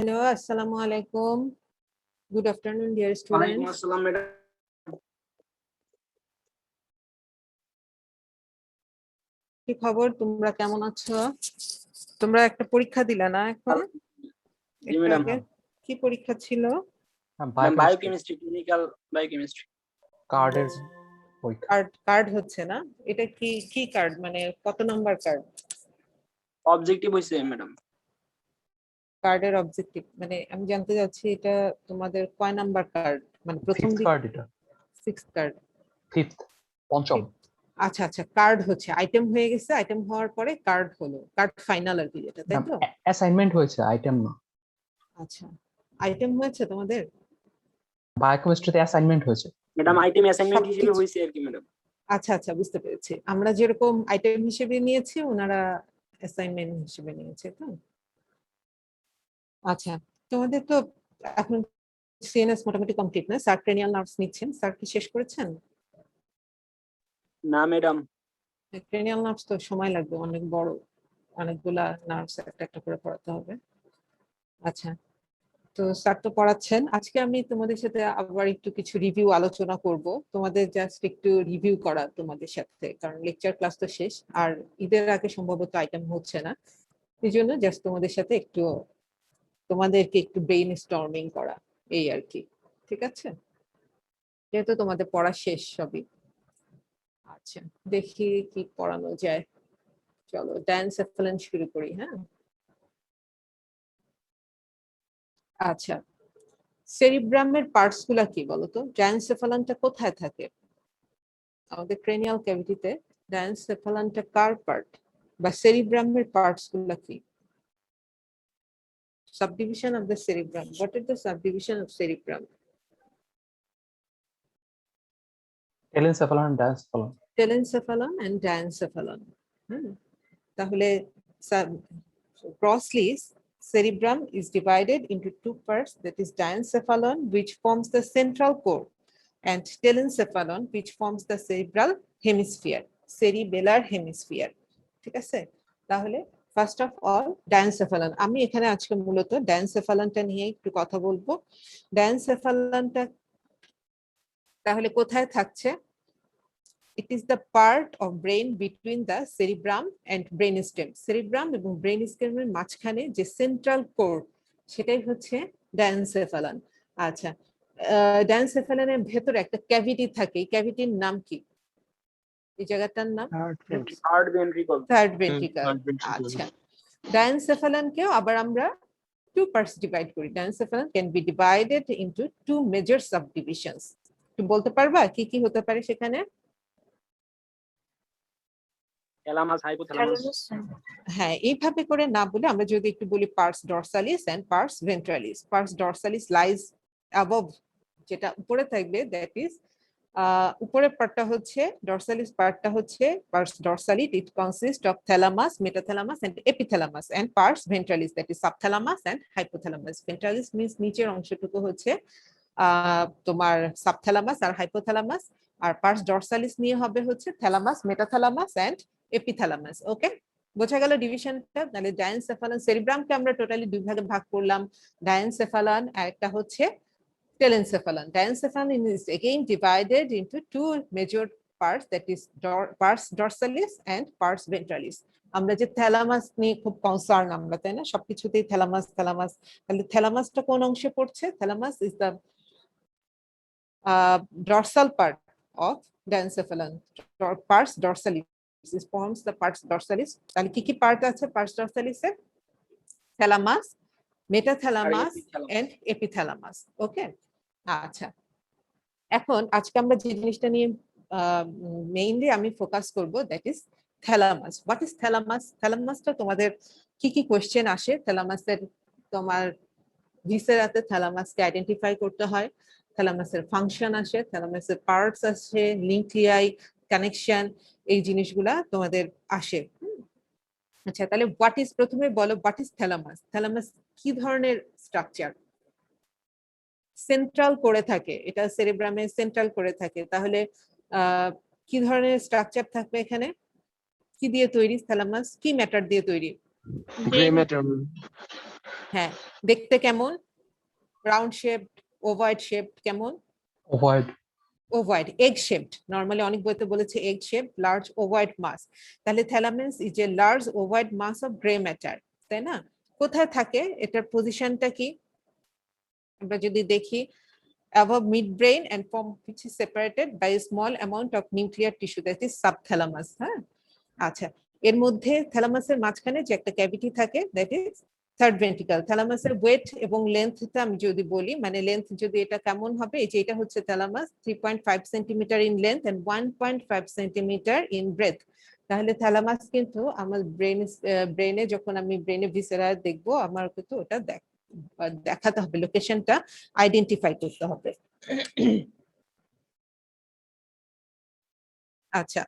Hello, assalamu alaikum. Good afternoon, dear ওয়ালাইকুম students. আসসালাম madam. কি খবর, তোমরা কেমন আছো? তোমরা একটা পরীক্ষা দিলা না এখন? জি ম্যাডাম। কি পরীক্ষা ছিল? Biochemistry, clinical biochemistry. কার্ডের পরীক্ষা। কার্ড হচ্ছে না? এটা কি কি কার্ড, মানে কত নাম্বার কার্ড? অবজেক্টিভ হইছে ম্যাডাম। কার্ডের অবজেক্টিভ মানে আমি জানতে চাচ্ছি এটা তোমাদের কয় নাম্বার কার্ড, মানে প্রথম দিক? কার্ড এটা 6th কার্ড, 5th পঞ্চম। আচ্ছা আচ্ছা, কার্ড হচ্ছে, আইটেম হয়ে গেছে, আইটেম হওয়ার পরে কার্ড হলো, কার্ড ফাইনাল আর কি, যেটা তাই তো? অ্যাসাইনমেন্ট হয়েছে, আইটেম না। আচ্ছা, আইটেম হয়েছে তোমাদের? বায়োকেমিস্ট্রিতে অ্যাসাইনমেন্ট হয়েছে ম্যাডাম আইটেম অ্যাসাইনমেন্ট হিসেবে সবকিছু- হইছে আর কি ম্যাডাম। আচ্ছা আচ্ছা, বুঝতে পেরেছি। আমরা যেরকম আইটেম হিসেবে নিয়েছি, ওনারা অ্যাসাইনমেন্ট হিসেবে নিয়েছে তো। আচ্ছা, তোমাদের তো এখন সিএনএস মোটামুটি কমপ্লিট না? স্যার ক্রেনিয়াল নার্ভস নিচ্ছেন, স্যার কি শেষ করেছেন? না ম্যাডাম, ক্রেনিয়াল নার্ভস তো সময় লাগবে, অনেক বড়, অনেকগুলা নার্ভস একটা একটা করে পড়াতে হবে। আচ্ছা, তো স্যার তো পড়াচ্ছেন। আজকে আমি তোমাদের সাথে আবার একটু কিছু রিভিউ আলোচনা করব, তোমাদের জাস্ট একটু রিভিউ করা তোমাদের সাথে, কারণ লেকচার ক্লাস তো শেষ, আর ঈদের আগে সম্ভবত আইটেম হচ্ছে না, এই জন্য জাস্ট তোমাদের সাথে একটু, তোমাদেরকে একটু ব্রেইন স্টর্মিং করা, এই আর কি। ঠিক আছে, যেহেতু তোমাদের পড়া শেষ সবই। আচ্ছা, দেখি কি পড়ানো যায়। চলো ডায়ানসেফালিন শুরু করি। হ্যাঁ, আচ্ছা, সেরিব্রামের পার্টস গুলা কি বলতো? ডায়ানসেফালিনটা কোথায় থাকে? আমাদের ক্রেনিয়াল ক্যাভিটিতে ডায়ানসেফালিনটা কার পার্ট, বা সেরিব্রামের পার্টস গুলা কি? Subdivision of the cerebrum. What is the subdivision of cerebrum? টেলেনসেফালন, ডায়ানসেফালন। Telencephalon and diencephalon. তাহলে grossly cerebrum is divided into two parts, that is diencephalon, which forms the central core, and telencephalon, which forms the cerebral hemisphere, cerebellar hemisphere. ঠিক আছে, তাহলে first of all ডায়ানসেফালন। আমি এখানে আজকে মূলত ডায়ানসেফালনটা নিয়ে একটু কথা বলবো। ডায়ানসেফালনটা তাহলে কোথায় থাকছে? It is the part of brain between the cerebrum and brainstem. Cerebrum এবং brainstem-এর মাঝখানে যে সেন্ট্রাল কোর, সেটাই হচ্ছে ডায়ানসেফালন। আচ্ছা, ডায়ানসেফালনের ভেতরে একটা ক্যাভিটি থাকে, এই ক্যাভিটির নাম কি? এই জায়গাটার নাম থার্ড ভেন্ট্রিকল। Third ventricle. আচ্ছা, ডায়ানসেফালনকেও আবার আমরা two parts divide করি। Diencephalon can be divided into two major subdivisions. তুমি বলতে পারবা কি কি হতে পারে সেখানে? Thalamus, hypothalamus. হ্যাঁ, এইভাবে করে না বলে আমরা যদি একটু বলি pars dorsalis and pars ventralis. Pars dorsalis lies above, যেটা উপরে থাকবে, দ্যাট ইজ উপরের পার্টটা হচ্ছে ডরসালিস, পার্টটা হচ্ছে pars dorsalis. It consist of thalamus, metathalamus and epithalamus, and pars ventralis, that is subthalamus and hypothalamus. Ventralis means নিচের অংশটুকু হচ্ছে তোমার সাবথ্যালামাস আর হাইপোথ্যালামাস, আর পার্স ডরসালিস নিয়ে হবে হচ্ছে থ্যালামাস, মেটাথ্যালামাস এন্ড এপিথ্যালামাস। ওকে, বোঝা গেল ডিভিশনটা? তাহলে ডায়ানসেফালন, সেরিব্রামকে আমরা টোটালি দুই ভাগে ভাগ করলাম, ডায়ানসেফালন আর একটা হচ্ছে telencephalon. Diencephalon is again divided into two major parts, that is pars dorsalis and pars ventralis. আমরা যে থ্যালামাস নিয়ে খুব কনসার্ন আমরা, তাই না? সবকিছুতেই থ্যালামাস থ্যালামাস। তাহলে থ্যালামাসটা কোন অংশে পড়ছে? Thalamus is the dorsal part of diencephalon. Pars dorsalis forms the pars dorsalis. তাহলে কি কি পার্ট আছে pars dorsalis এর? Thalamus, metathalamus and epithalamus. Okay, আচ্ছা, এখন আজকে আমরা যে জিনিসটা নিয়ে মেইনলি আমি ফোকাস করব, that is thalamus. What is thalamus? থ্যালামাসটা তোমাদের কি কি কোশ্চেন আসে? থ্যালামাসের তোমার ভিসেরাতে থ্যালামাসকে আইডেন্টিফাই করতে হয়, থ্যালামাসের ফাংশন আসে, থ্যালামাসের পার্টস আসে, লিঙ্কলিয়াই, কানেকশন, এই জিনিসগুলা তোমাদের আসে। আচ্ছা, তাহলে হোয়াট ইজ, প্রথমে বলো হোয়াট ইজ থ্যালামাস? থ্যালামাস কি ধরনের স্ট্রাকচার? সেন্ট্রাল করে থাকে, এটা সেরিব্রামে সেন্ট্রাল করে থাকে। তাহলে কি ধরনের স্ট্রাকচার থাকবে এখানে? কি দিয়ে তৈরি থ্যালামাস? কি ম্যাটার দিয়ে তৈরি? Grey matter. হ্যাঁ, দেখতে কেমন? রাউন্ড শেপ, ওভায়েড শেপ, কেমন? Ovoid. Ovoid, egg shaped. Normally অনেক বইতে বলেছে egg shape, large ovoid mass. তাহলে thalamus is a large ovoid mass of grey matter, তাই না? কোথায় থাকে? এটার পজিশনটা কি? আমরা যদি দেখি, above midbrain and from which is separated by a small amount of nuclear tissue, that is subthalamus. হ্যাঁ, আচ্ছা, এর মধ্যে থ্যালামাসের মাঝখানে যে একটা ক্যাভিটি থাকে, দ্যাট ইজ থার্ড ভেন্ট্রিকল। থ্যালামাসের ওয়েট এবং লেন্থটা আমি যদি বলি, মানে লেন্থ যদি এটা কেমন হবে, এই যে এটা হচ্ছে thalamus, 3.5 centimetre in length and 1.5 centimetre in breadth. তাহলে থ্যালামাস কিন্তু আমার ব্রেনে যখন আমি ব্রেনে ভিসেরা দেখবো, আমার কিন্তু ওটা দেখাতে হবে, লোকেশনটা আইডেন্টিফাই করতে হবে। আচ্ছা,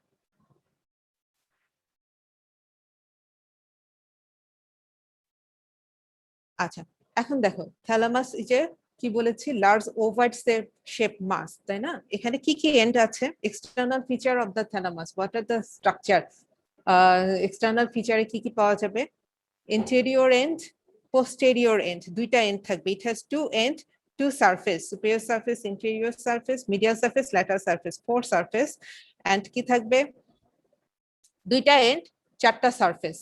আচ্ছা, এখন দেখো থ্যালামাস এই যে কি বলেছি, লার্জ ওভার্ট শেপ মাস, তাই না? এখানে কি কি এন্ড আছে? External feature of the thalamus, what are the structure? External ফিচারে কি কি পাওয়া যাবে? ইন্টেরিয়র এন্ড, পোস্টেরিয়র এন্ড, দুইটা এন্ড থাকবে। It has two end, two surface, superior surface, inferior surface, medial surface, lateral surface, four surface. End কি থাকবে? দুইটা এন্ড, চারটা সারফেস,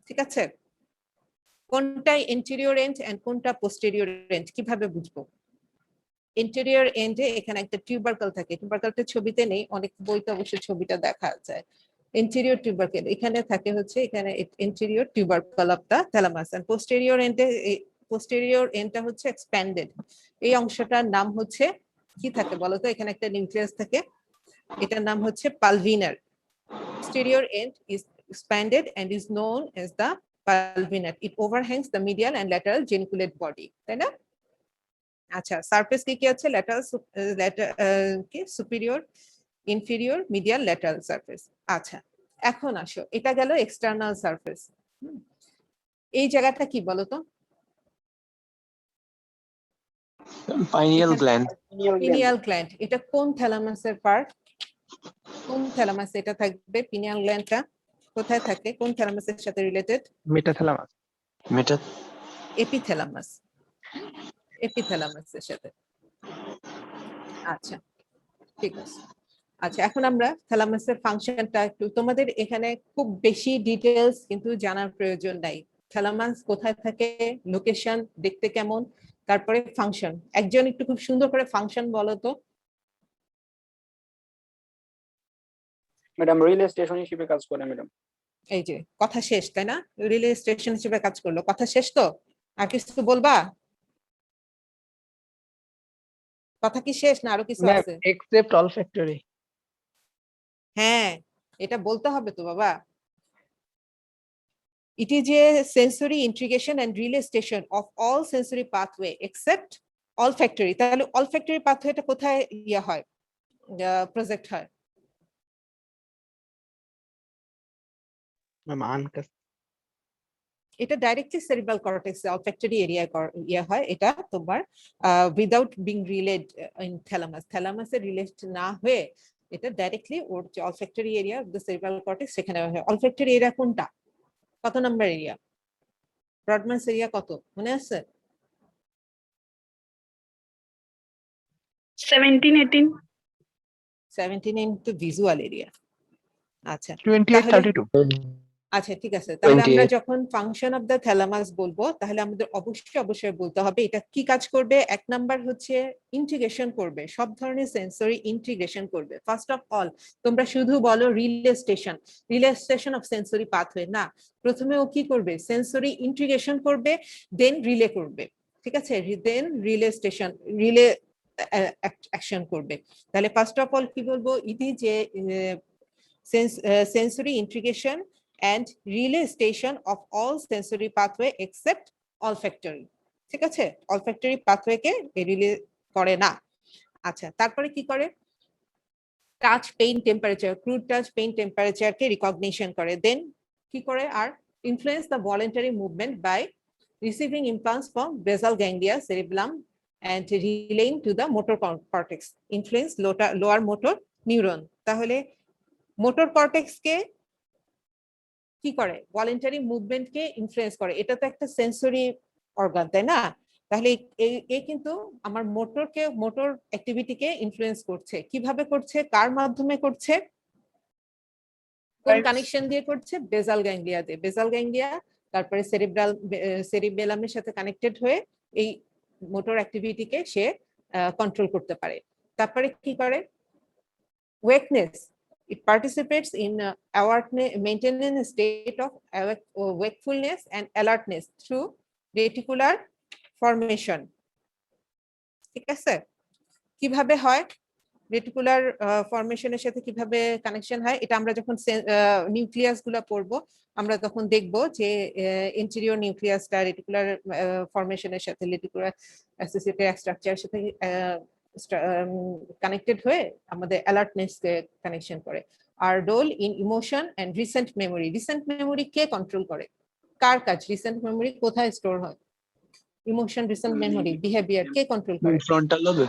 ঠিক আছে? কোনটা ইন্টেরিয়র এন্ড এন্ড কোনটা পোস্টেরিয়র এন্ড কিভাবে বুঝবো? ইন্টেরিয়র এন্ডে এখানে একটা টিউবারকল থাকে, টিউবারকলটা ছবিতে নেই, অনেক বইতে অবশ্য ছবিটা দেখা যায়। ইন্টেরিয়র টিউবারকল এখানে থাকে, হচ্ছে এখানে anterior tubercle of the thalamus. And posterior এন্ডে, পোস্টেরিয়র এন্ডটা হচ্ছে এক্সপ্যান্ডেড, এই অংশটার নাম হচ্ছে কি থাকে বলতো? এখানে একটা নিউক্লিয়াস থাকে, এটার নাম হচ্ছে পালভিনার। Posterior end is expanded and is known as the pulvinar. It overhangs the medial and lateral geniculate body, তাই না? আচ্ছা, সারফেস কি কি আছে? ল্যাটারাল, কি superior, inferior, medial, lateral surface. আচ্ছা, এখন আসো, এটা গেল এক্সটার্নাল সারফেস। এই জায়গাটা কি বলতো? pineal gland. Pineal gland. এটা কোন থ্যালামাসের পার্ট? কোন থ্যালামাস এটা থাকবে? পিনিয়াল গ্ল্যান্ডটা কোথায় থাকে? কোন থ্যালামাসের সাথে রিলেটেড? মেটাথ্যালামাস। Meta এপিথ্যালামাস, এপিথ্যালামাসের সাথে। আচ্ছা, ঠিক আছে। আচ্ছা, এখন আমরা থ্যালামাসের ফাংশনটা একটু, তোমাদের এখানে খুব বেশি ডিটেলস কিন্তু জানার প্রয়োজন নাই। থ্যালামাস কোথায় থাকে, লোকেশন, দেখতে কেমন, তারপরে ফাংশন। একজন একটু খুব সুন্দর করে ফাংশন বলো তো। ম্যাডাম রিলে স্টেশন হিসেবে কাজ করে ম্যাডাম। এই যে কথা শেষ, তাই না? রিলে স্টেশন হিসেবে কাজ করলো, কথা শেষ তো? আর কিছু বলবা? কথা কি শেষ না আরো কিছু আছে? Except olfactory. হ্যাঁ, এটা বলতে হবে তো বাবা। It is a sensory integration and relay station of all sensory pathway except olfactory. তাহলে olfactory pathwayটা কোথায় ইয়া হয়, প্রজেক্ট হয়? Ma'am uncus. এটা directly cerebral cortex, olfactory area ইয়া হয়। এটা তোমার without being relayed in thalamus, থ্যালামাসে রিলেট না হয়ে এটা ডাইরেক্টলি ওর যে olfactory area of the cerebral cortex সেখানে হয়। olfactory এরিয়া কোনটা, কত নাম্বার এরিয়া? ব্রডম্যানস এরিয়া কত মনে আছে? 17, 18. 17 ইনটু ভিজুয়াল এরিয়া। আচ্ছা 28, তাহলে 32। আচ্ছা, ঠিক আছে। তাহলে আমরা 28 যখন ফাংশন অফ দ্য থ্যালামাস বলবো, তাহলে আমাদের অবশ্যই অবশ্যই বলতে হবে এটা কি কাজ করবে। এক নাম্বার হচ্ছে ইন্টিগ্রেশন করবে, সব ধরনের সেন্সরি ইন্টিগ্রেশন করবে। ফার্স্ট অফ অল তোমরা শুধু বলো relay station, relay station of sensory pathway না, প্রথমে ও কি করবে? সেন্সরি ইন্টিগ্রেশন করবে, দেন রিলে করবে, ঠিক আছে? দেন রিলে স্টেশন, রিলে অ্যাকশন করবে। তাহলে ফার্স্ট অফ অল কি বলবো? ইটি যে sensory integration and relay station of all sensory pathway except olfactory, ঠিক আছে? olfactory pathway কে রিলে করে না। আচ্ছা, তারপরে কি করে? Touch, pain, temperature, crude touch, pain, temperature কে রিকগনিশন করে। দেন কি করে? আর influence the voluntary movement by receiving impulse from basal ganglia, cerebrum and relaying to the motor cortex, influence lower motor neuron। তাহলে মোটর কর্টেক্স কে কি করে? Voluntary movement কে influence করে। এটা তো একটা সেন্সরি অর্গান, তাই না? তাহলে এই কিন্তু আমার মোটর অ্যাক্টিভিটিকে ইনফ্লুয়েন্স করছে। কিভাবে করছে, কার মাধ্যমে করছে, কোন কানেকশন দিয়ে করছে? বেসাল গ্যাংলিয়া দিয়ে। বেসাল গ্যাংলিয়া তারপরে সেরিবেলামের সাথে কানেক্টেড হয়ে এই মোটর অ্যাক্টিভিটিকে সে কন্ট্রোল করতে পারে। তারপরে কি করে? ওয়েকনেস, it participates in awareness, maintaining a state of wakefulness and alertness through reticular formation. ঠিক আছে? কিভাবে হয়? রেটিকুলার ফরমেশনের সাথে কিভাবে কানেকশন হয়, এটা আমরা যখন নিউক্লিয়াস গুলা পড়বো আমরা তখন দেখবো যে ইন্টেরিয়র নিউক্লিয়াসটা রেটিকুলার ফরমেশনের সাথে রেটিকুলার অ্যাসোসিয়েটেড স্ট্রাকচারের সাথে কানেক্টেড হয়ে আমাদের অ্যালার্টনেস কে কানেকশন করে। আর role in emotion and recent memory, recent memory কে কন্ট্রোল করে? কার কাজ? রিসেন্ট মেমোরি কোথায় স্টোর হয়? ইমোশন, রিসেন্ট মেমোরি, বিহেভিয়ার কে কন্ট্রোল করে? ফ্রন্টাল লোবে।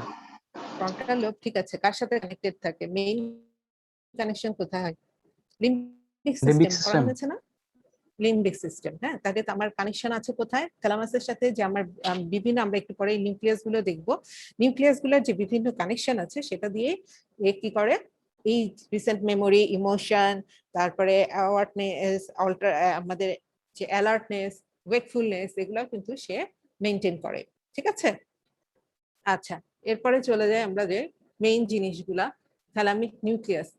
ফ্রন্টাল লোব, ঠিক আছে। কার সাথে কানেক্টেড থাকে? মেইন কানেকশন কোথায় হয়? লিম্বিক লিম্বিক সিস্টেম, সিস্টেম। পড়ানো হয়েছে না? লিম্বিক সিস্টেম, হ্যাঁ। তাহলে তো আমার কানেকশন আছে কোথায়? থ্যালামাসের সাথে যে আমার বিভিন্ন, আমরা একটু পরে নিউক্লিয়াস গুলো দেখবো, নিউক্লিয়াস গুলোর যে বিভিন্ন কানেকশন আছে সেটা দিয়ে এ কি করে? এই রিসেন্ট মেমোরি, ইমোশন, তারপরে অ্যাওয়ারনেস, আমাদের যে অ্যালার্টনেস, ওয়েকফুলনেস, এগুলো কিন্তু সে মেনটেন করে। ঠিক আছে? আচ্ছা, এরপরে চলে যাই আমরা যে মেইন জিনিসগুলা, থ্যালামিক নিউক্লিয়াস।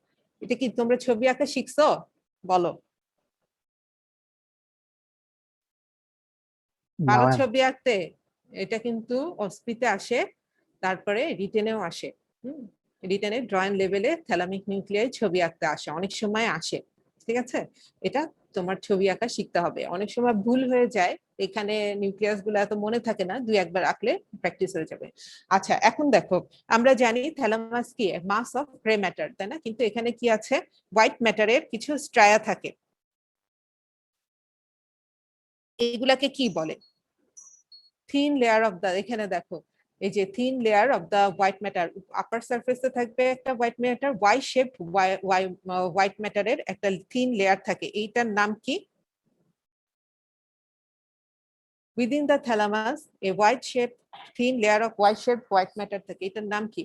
এটা কি তোমরা ছবি আঁকা শিখছো? বলো। না পারো ম্যাম। ছবি আঁকতে? এটা কিন্তু অস্পিতে আসে, তারপরে রিটেনেও আসে। রিটেনে ড্রয়িং লেভেলে থ্যালামিক নিউক্লিয়াই ছবি আঁকতে আসে, অনেক সময় আসে। ঠিক আছে? এটা তোমার ছবি আঁকা শিখতে হবে। অনেক সময় ভুল হয়ে যায়, এখানে নিউক্লিয়াস গুলো এত মনে থাকে না, দুই একবার আঁকলে প্র্যাকটিস হয়ে যাবে। আচ্ছা, এখন দেখো, আমরা জানি থ্যালামাস কি মাস অফ গ্রে ম্যাটার, তাই না? কিন্তু এখানে কি আছে? হোয়াইট ম্যাটারের কিছু স্ট্রায়া থাকে। এইগুলাকে কি বলে? থিন লেয়ার অফ দা, এখানে দেখো এই যে thin layer of the white matter, upper সারফেসে থাকবে একটা white matter, Y shape white ম্যাটারের একটা থিন লেয়ার থাকে। এইটার নাম কি? Within the thalamus a white shape thin layer of white shape white matter থাকে। এটার নাম কি?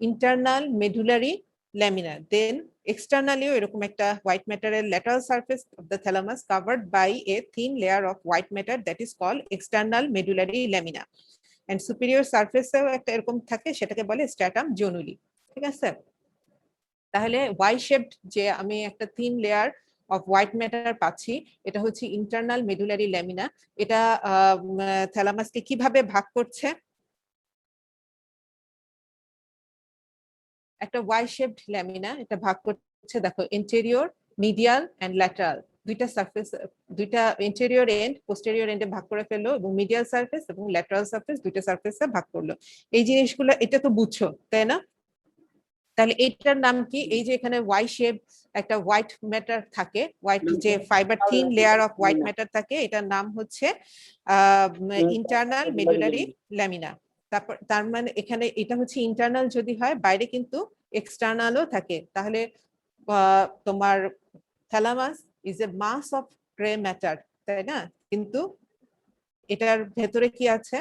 Internal medullary lamina. দেন এক্সটার্নালিও এরকম একটা হোয়াইট ম্যাটারের lateral surface of the thalamus covered by a thin layer of white matter that is called external medullary lamina. And superior সারফেসেও একটা এরকম থাকে, সেটাকে বলে স্ট্র্যাটাম জোনুলি। ঠিক আছে? তাহলে ওয়াই শেপড যে আমি একটা thin layer of white matter পাচ্ছি, এটা হচ্ছে ইন্টারনাল মেডুলারি ল্যামিনা। এটা থ্যালামাসকে কিভাবে ভাগ করছে? একটা ওয়াই শেপড ল্যামিনা এটা ভাগ করছে, দেখো, এন্টেরিয়র, মিডিয়াল এন্ড ল্যাটারাল, দুইটা সারফেস, দুইটা ইন্টেরিয়র এন্ড পোস্টেরিয়র এন্ডে ভাগ করে ফেললো, এবং মিডিয়াল সারফেস এবং ল্যাটারাল সারফেস দুইটা সারফেসে ভাগ করলো। এই জিনিসগুলো এটা তো বুঝছো, তাই না? তাহলে এইটার নাম কি? এই যে এখানে ওয়াই শেপ একটা হোয়াইট ম্যাটার থাকে, হোয়াইট যে fibre thin layer of white matter থাকে, এটার নাম হচ্ছে ইন্টারনাল মেডুলারি ল্যামিনা। তারপর তার মানে এখানে এটা হচ্ছে ইন্টারনাল যদি হয়, বাইরে কিন্তু এক্সটার্নালও থাকে। তাহলে তোমার thalamus is a mass of grey matter, তাই না? কিন্তু এটার ভেতরে কি আছে?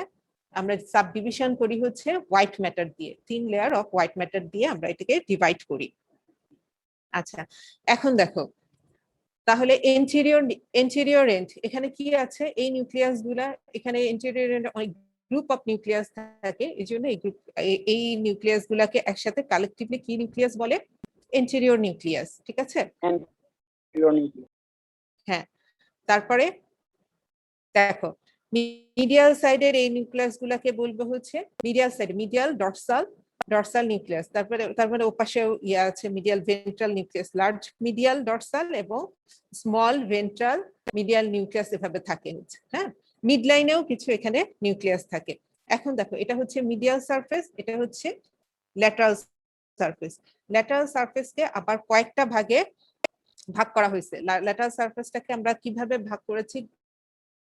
আমরা সাব ডিভিশন করি হচ্ছে হোয়াইট ম্যাটার দিয়ে, thin layer of white matter দিয়ে আমরা এটাকে ডিভাইড করি। আচ্ছা, এখন দেখো, তাহলে এন্টেরিয়র এন্ড এখানে কি আছে? এই নিউক্লিয়াস গুলা, এখানে এন্টেরিয়র এন্ড অনেক গ্রুপ অফ নিউক্লিয়াস থাকে, এই জন্য এই নিউক্লিয়াস গুলাকে একসাথে কালেকটিভলি কি নিউক্লিয়াস বলে? Anterior nucleus. ঠিক আছে? হ্যাঁ। তারপরে দেখো, মিডিয়াল সাইডের এই নিউক্লিয়াস গুলাকে বলবো হচ্ছে medial side, medial dorsal nucleus. তারপরে ওপাশেও ইয়ে আছে medial ventral nucleus, large medial dorsal এবং স্মল ভেন্ট্রাল মিডিয়াল নিউক্লিয়াস এভাবে থাকে হচ্ছে। হ্যাঁ, মিড লাইনেও কিছু এখানে নিউক্লিয়াস থাকে। এখন দেখো, এটা হচ্ছে মিডিয়াল সারফেস, এটা হচ্ছে ল্যাটারাল সারফেস। ল্যাটারাল সারফেসকে আবার কয়েকটা ভাগে ভাগ করা হয়েছে। ল্যাটারাল সারফেসটাকে আমরা কিভাবে ভাগ করেছি?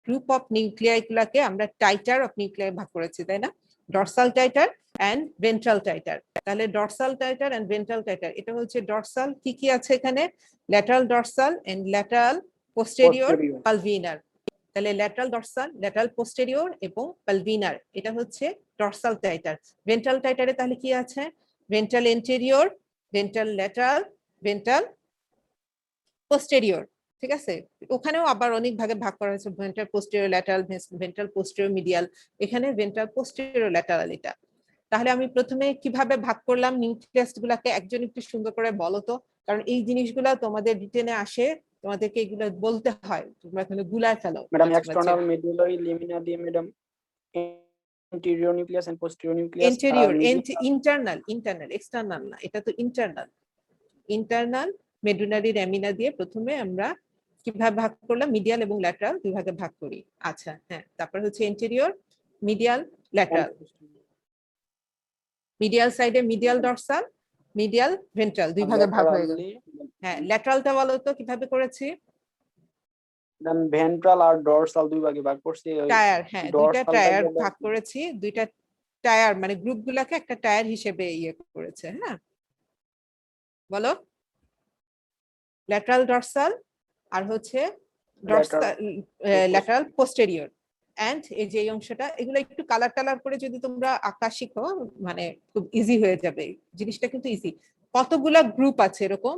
গ্রুপ অফ নিউক্লিয়াই গুলাকে আমরা টাইটার অফ নিউক্লিয়াই ভাগ করেছি, তাই না? Dorsal tier and ventral tier. তাহলে dorsal tier and ventral tier, এটা হচ্ছে ডরসাল, কি কি আছে এখানে? Lateral dorsal and lateral posterior pulvinar. তাহলে ল্যাটারাল ডরসাল, ল্যাটারাল পোস্টেরিয়র এবং পালভিনার, এটা হচ্ছে ডরসাল টাইটার। ভেন্ট্রাল টাইটারে তাহলে কি আছে? Ventral anterior, ventral lateral, ventral posterior, ঠিক আছে? ওখানেও আবার অনেক ভাগে ভাগ করা হয়েছে, ventral posterior lateral, ventral posterior medial, এখানে ভেন্ট্রাল পোস্টেরিয়র ল্যাটারাল এটা। তাহলে আমি প্রথমে কিভাবে ভাগ করলাম নিউক্লিয়াস গুলাকে, একজন একটু সুন্দর করে বলো তো, কারণ এই জিনিসগুলা তোমাদের রিটেনে আসে, তোমাদেরকে এগুলো বলতে হয়, তোমরা এখানে গুলায় ফেলো ম্যাডাম মাঝে মাঝে। এক্সটার্নাল মেডুলারি লিমিনা দিয়ে madam anterior nucleus and posterior nucleus anterior, internal, internal, external না, এটা তো ইন্টারনাল। ইন্টারনাল মেডুলারি ল্যামিনা দিয়ে প্রথমে আমরা কিভাবে ভাগ করলাম, মিডিয়াল এবং ল্যাটারাল দুই ভাগে ভাগ করি। আচ্ছা, হ্যাঁ, তারপর হচ্ছে এন্টেরিয়র, মিডিয়াল, ল্যাটারাল। মিডিয়াল সাইডে মিডিয়াল ডরসাল, মিডিয়াল ভেন্ট্রাল, দুই ভাগে ভাগ হয়ে গেল। হ্যাঁ, ল্যাটারালটা বলো তো কিভাবে করেছি? ভেন্ট্রাল আর ডরসাল দুই ভাগে ভাগ করছি। টায়ার, হ্যাঁ, দুইটা dorsal টায়ার টাকে ভাগ করেছি, দুইটা টায়ার মানে গ্রুপ গুলাকে একটা টায়ার হিসেবে ইয়ে করেছে। হ্যাঁ, বলো। ল্যাটারাল ডরসাল আর হচ্ছে ল্যাটারাল পোস্টেরিয়র। এন্ড এই যে অংশটা, এগুলো একটু কালার টালার করে যদি তোমরা আঁকা শিখো, মানে খুব ইজি হয়ে যাবে জিনিসটা, কিন্তু ইজি। কতগুলা গ্রুপ আছে এরকম?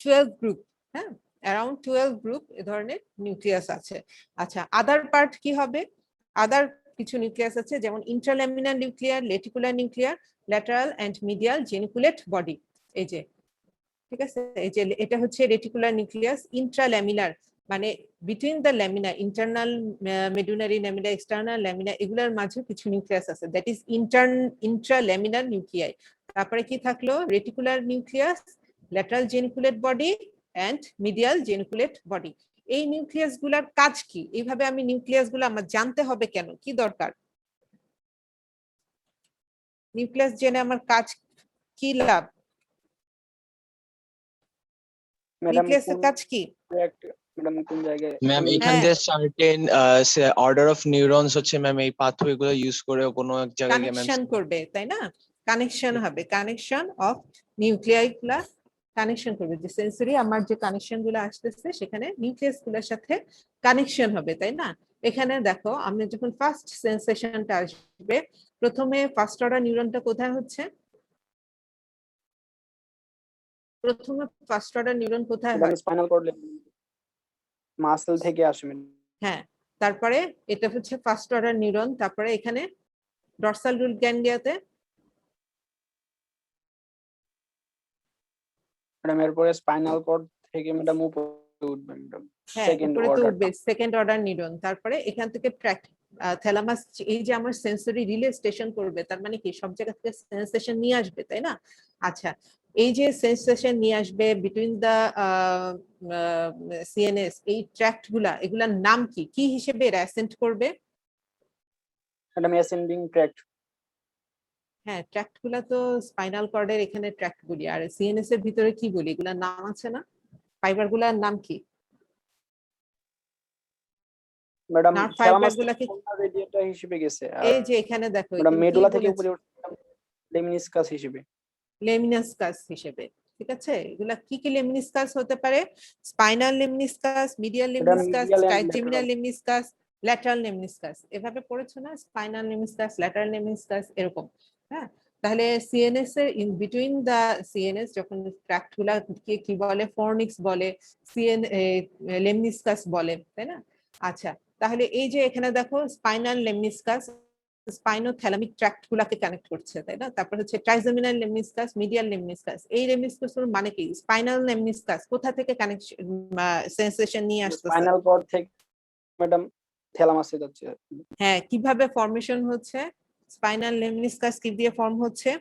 12 গ্রুপ। হ্যাঁ, অ্যারাউন্ড 12 গ্রুপ এ ধরনের নিউক্লিয়াস আছে। আচ্ছা, আদার পার্ট কি হবে? আদার কিছু নিউক্লিয়াস আছে, যেমন intralaminar nuclear, reticular nuclear, lateral and medial geniculate body. এই যে, ঠিক আছে, এই যে এটা হচ্ছে রেটিকুলার নিউক্লিয়াস। ইন্ট্রাল্যামিনার মানে between the lamina, internal medullary lamina, external lamina, এগুলোর মাঝে কিছু নিউক্লিয়াস আছে, দ্যাট ইজ ইন্ট্রাল্যামিনার নিউক্লিয়াই। তারপরে কি থাকলো? Reticular nucleus, lateral geniculate body and medial geniculate body. এই নিউক্লিয়াস গুলার কাজ কি? এইভাবে আমি নিউক্লিয়াস গুলো আমার জানতে হবে কেন, কি দরকার? নিউক্লিয়াস জেনে আমার কাজ কি, লাভ? নিউক্লিয়াসের কাজ কি? ম্যাডাম কোন জায়গায় ম্যাম এখান হ্যাঁ। থেকে সার্টেন অর্ডার অফ নিউরনস হচ্ছে ম্যাম এই পাথওয়ে গুলো ইউজ করে কোনো এক জায়গায় গিয়ে ম্যাম কানেকশন করবে, তাই না? কানেকশন হবে, কানেকশন অফ নিউক্লিয়াই গুলা কানেকশন করবে। যে সেন্সরি আমার যে কানেকশন গুলো আসতেছে, সেখানে নিউক্লিয়াস গুলোর সাথে কানেকশন হবে, তাই না? এখানে দেখো, আমরা যখন ফার্স্ট সেন্সেশনটা আসবে, প্রথমে ফার্স্ট অর্ডার নিউরনটা কোথায় হচ্ছে? প্রথমে ফার্স্ট অর্ডার নিউরন কোথায় হয়? স্পাইনাল কর্ড মাসল থেকে আসে ম্যাডাম। হ্যাঁ, তারপরে এটা হচ্ছে ফার্স্ট অর্ডার নিউরন, তারপরে এখানে ডরসাল রুট গ্যাংলিয়াতে, ম্যাডাম এরপরে স্পাইনাল কর্ড থেকে ম্যাডাম উপরে উঠবে ম্যাডাম, হ্যাঁ, সেকেন্ড উপরে তো অর্ডার। উঠবে, সেকেন্ড অর্ডার নিউরন। তারপরে এখান থেকে ট্র্যাক থ্যালামাস, এই যে আমার সেন্সরি রিলে স্টেশন করবে, তার মানে কি সব জায়গা থেকে সেন্সেশন নিয়ে আসবে, তাই না? আচ্ছা, এই যে সেন্সেশন নিয়ে আসবে বিটুইন দা সিএনএস, এই ট্র্যাক্ট গুলা, এগুলার নাম কি, কি হিসেবে এরা অ্যাসেন্ট করবে? Madam ascending tract. হ্যাঁ, ট্র্যাক্ট গুলা তো স্পাইনাল কর্ডের এখানে ট্র্যাক্ট বলি, আর সিএনএস এর ভিতরে কি বলি? এগুলার নাম আছে না? ফাইবার গুলার নাম কি? ম্যাডাম নার্ভ ফাইবার থ্যালামাস গুলাকে, রেডিয়েটর হিসেবে গেছে। এই যে এখানে দেখো, ম্যাডাম এখানে কি মেডুলা থেকে বলেছে? উপরে লেমিনিসকাস হিসেবে। লেমিনাসকাস হিসেবে, ঠিক আছে? এগুলা কি কি লেমিনিসকাস হতে পারে? Spinal lemniscus, medial lemniscus, medial and trigeminal lateral. Lemniscus, lateral lemniscus. এভাবে পড়েছো না? স্পাইনাল লেমিনিসকাস, ল্যাটারাল লেমিনিসকাস, এরকম। হ্যাঁ, তাহলে সিএনএস এর ইন বিটুইন দা সিএনএস যখন ট্র্যাক্ট গুলা কি বলে? ফর্নিক্স বলে, লেমিনিসকাস বলে, তাই না? আচ্ছা, তাহলে এই যে এখানে দেখো স্পাইনাল লেমিনিসকাস স্পাইনোথ্যালামিক ট্র্যাক্ট গুলাকে কানেক্ট করছে, তাই না? তারপর হচ্ছে ট্রাইজেমিনাল লেমিনিসকাস, মিডিয়াল লেমিনিসকাস। এই লেমিনিসকাস এর মানে কি? স্পাইনাল লেমিনিসকাস কোথা থেকে কানেকশন সেন্সেশন নিয়ে আসতেছে? স্পাইনাল কর্ড থেকে ম্যাডাম থ্যালামাসে যাচ্ছে। হ্যাঁ, কিভাবে ফর্মেশন হচ্ছে? স্পাইনাল লেমিনিসকাস কি দিয়ে ফর্ম হচ্ছে?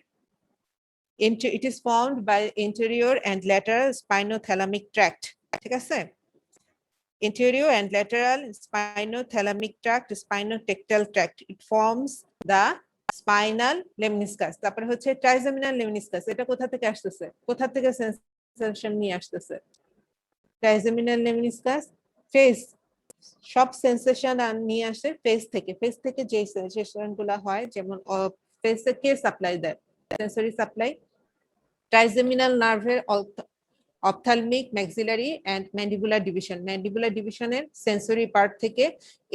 It is formed by anterior and lateral spinothalamic tract, ঠিক আছে? Anterior and lateral spinothalamic tract, spinotectal tract, it forms the spinal lemniscus. তারপরে হচ্ছে trigeminal lemniscus, এটা কোথা থেকে আসতেছে? কোথা থেকে সেন্সেশন নিয়ে আসতেছে? trigeminal lemniscus ফেস, সব সেন্সেশন নিয়ে আসে ফেস থেকে। ফেস থেকে যে সেন্সেশন গুলা হয়, যেমন ফেসে কে সাপ্লাই দেয়? Sensory supply. ট্রাইজেমিনাল নার্ভের ophthalmic, maxillary and mandibular division. Mandibular ডিভিশনের সেন্সরি পার্ট থেকে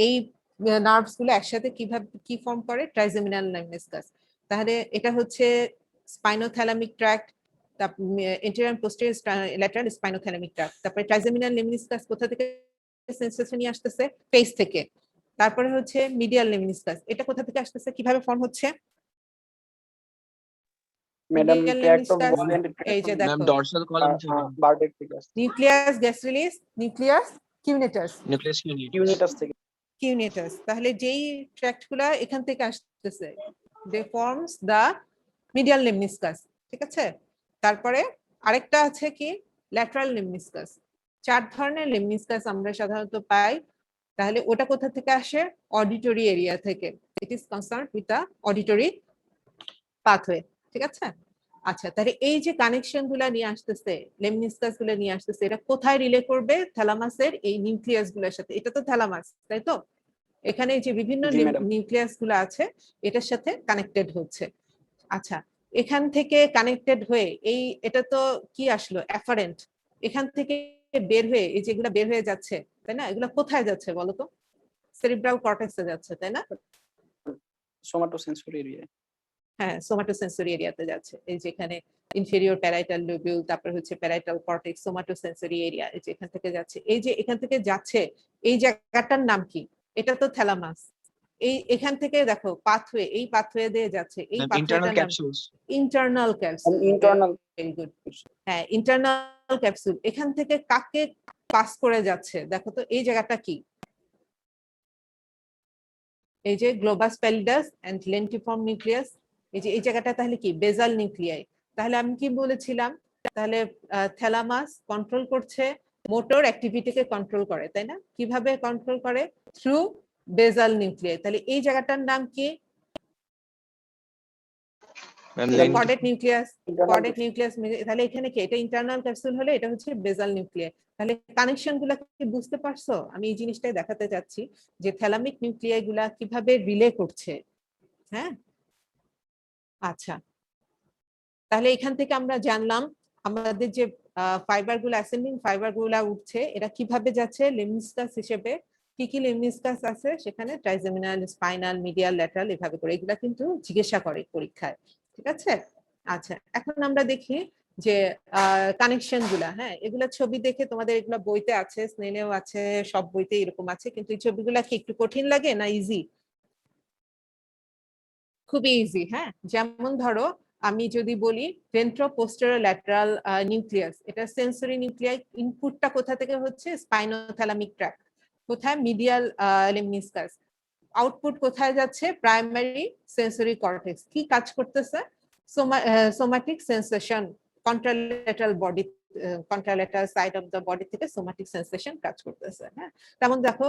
এই নার্ভস গুলো একসাথে কিভাবে কি ফর্ম করে, ট্রাইজেমিনাল লেমনিসকাস। তাহলে এটা হচ্ছে spinothalamic tract, anterior posterior lateral spinothalamic tract. তারপরে ট্রাইজেমিনাল লেমনিসকাস কোথা থেকে সেন্সেশন নিয়ে আসতেছে, ফেস থেকে। তারপরে হচ্ছে মিডিয়াল লেমনিসকাস, এটা কোথা থেকে আসতেছে, কিভাবে ফর্ম হচ্ছে? Madam Medial tract of lemniscus, body and এই যে ম্যাম দেখো, ডর্সাল কলাম থেকে বার্ডের থেকে আসছে, নিউক্লিয়াস গ্যাস্ট্রিলিস, নিউক্লিয়াস কিউনেটাস, নিউক্লিয়াস ইউনিটাস থেকে। কিউনেটাস। তাহলে যেই ট্র্যাক্ট গুলা এখান থেকে আসতেছে, দে ফর্মস দা মিডিয়াল লেমনিসকাস, ঠিক আছে? তারপরে আরেকটা আছে কি, ল্যাটারাল লেমনিসকাস। 4 ধরনের লেমনিসকাস আমরা সাধারণত পাই। তাহলে ওটা কোথা থেকে আসে? অডিটরি এরিয়া থেকে। It is concern with the auditory pathway, ঠিক আছে? আচ্ছা, তাহলে এই যে কানেকশন গুলা নিয়ে আসতেছে, লেমনিসকাস গুলো নিয়ে আসতেছে, এটা কোথায় রিলে করবে? থ্যালামাসের এই নিউক্লিয়াস গুলোর সাথে। এটা তো থ্যালামাস, তাই তো? এখানে যে বিভিন্ন জি, ম্যাডাম। নিউক্লিয়াস গুলো আছে এটার সাথে কানেক্টেড হচ্ছে। আচ্ছা, এখান থেকে কানেক্টেড হয়ে এই এটা তো কি আসলো, অ্যাফারেন্ট। এখান থেকে বের হয়ে এই যেগুলা বের হয়ে যাচ্ছে, তাই না? এগুলা কোথায় যাচ্ছে বলো তো? সেরিব্রাল কর্টেক্সে যাচ্ছে, তাই না? Somatosensory area. হ্যাঁ, সোমাটোসেন্সরি এরিয়াতে যাচ্ছে। এই যে এখানে ইনফেরিয়র প্যারাইটাল লোবিউল, তারপর হচ্ছে প্যারাইটাল কর্টেক্স, সোমাটোসেন্সরি এরিয়া, এই যে এখান থেকে যাচ্ছে। এই যে এখান থেকে যাচ্ছে, এই জায়গাটার নাম কি? এটা তো থ্যালামাস। এই এখান থেকে দেখো পাথওয়ে, এই পাথওয়ে দিয়ে যাচ্ছে। এই ইন্টারনাল পাথওয়েটার নাম capsules. Internal capsule. Internal very good. হ্যাঁ, ইন্টারনাল ক্যাপসুল। এখান থেকে কাকে পাস করে যাচ্ছে দেখো তো, এই জায়গাটা কি? এই যে গ্লোবাস প্যালিডাস এন্ড লেন্টিফর্ম নিউক্লিয়াস, এই যে এই জায়গাটা তাহলে কি, বেজাল নিউক্লিয়াই। তাহলে আমি কি বলেছিলাম? তাহলে থ্যালামাস কন্ট্রোল করছে, মোটর অ্যাক্টিভিটিকে কন্ট্রোল করে, তাই না? কিভাবে কন্ট্রোল করে? থ্রু বেজাল নিউক্লিয়াই। তাহলে এই জায়গাটার নাম কি? Caudate nucleus. Chordate nucleus. তাহলে এখানে কি, এটা ইন্টারনাল ক্যাপসুল হলে এটা হচ্ছে বেজাল নিউক্লিয়াই। তাহলে কানেকশন গুলা কি বুঝতে পারছো? আমি এই জিনিসটাই দেখাতে চাচ্ছি যে থ্যালামিক নিউক্লিয়াই গুলা কিভাবে রিলে করছে। হ্যাঁ, আচ্ছা, তাহলে এখান থেকে আমরা জানলাম আমাদের যে ফাইবার গুলো, অ্যাসেন্ডিং ফাইবার গুলা উঠছে, এরা কিভাবে যাচ্ছে লেমনিসকাস হিসেবে। কি কি লেমনিসকাস আছে সেখানে? ট্রাইজেমিনাল, স্পাইনাল, মিডিয়াল, ল্যাটারাল, এভাবে করে। এগুলা কিন্তু জিজ্ঞাসা করে পরীক্ষায়, ঠিক আছে? আচ্ছা, এখন আমরা দেখি যে কানেকশন গুলা। হ্যাঁ, এগুলা ছবি দেখে তোমাদের এগুলা বইতে আছে, স্নেলেও আছে, সব বইতে এরকম আছে, কিন্তু এই ছবিগুলা কি একটু কঠিন লাগে না ইজি? খুবই ইজি। হ্যাঁ, যেমন ধরো আমি যদি বলি ভেন্ট্রোপোস্টেরোল্যাটারাল নিউক্লিয়াস, এটা সেন্সরি নিউক্লিয়াই। ইনপুটটা কোথা থেকে হচ্ছে? Spinothalamic tract. কোথায়? মিডিয়াল লেমনিসকাস। আউটপুট কোথায় যাচ্ছে? Primary sensory cortex. কি কাজ করতেছে? Somatic sensation, কন্ট্রাল্যাটারাল body, কন্ট্রাল্যাটারাল side of the body থেকে সোমাটিক সেন্সেশন কাজ করতেছে। হ্যাঁ, তেমন দেখো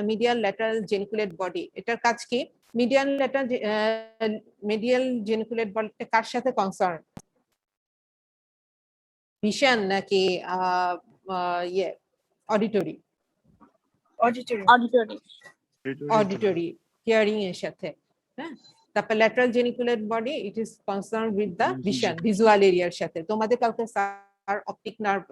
মিডিয়াল ল্যাটারাল জেনিকুলেট বডি, এটার কাজ কি? মিডিয়াল জেনিকুলেট বডিটা কার সাথে কনসার্ন? ভিশন নাকি ইয়ে অডিটরি? অডিটরি, হিয়ারিং এর সাথে। হ্যাঁ, তারপর lateral geniculate body, it is concern with the vision, visual এরিয়ার সাথে। তোমাদের কালকে স্যার অপটিক নার্ভ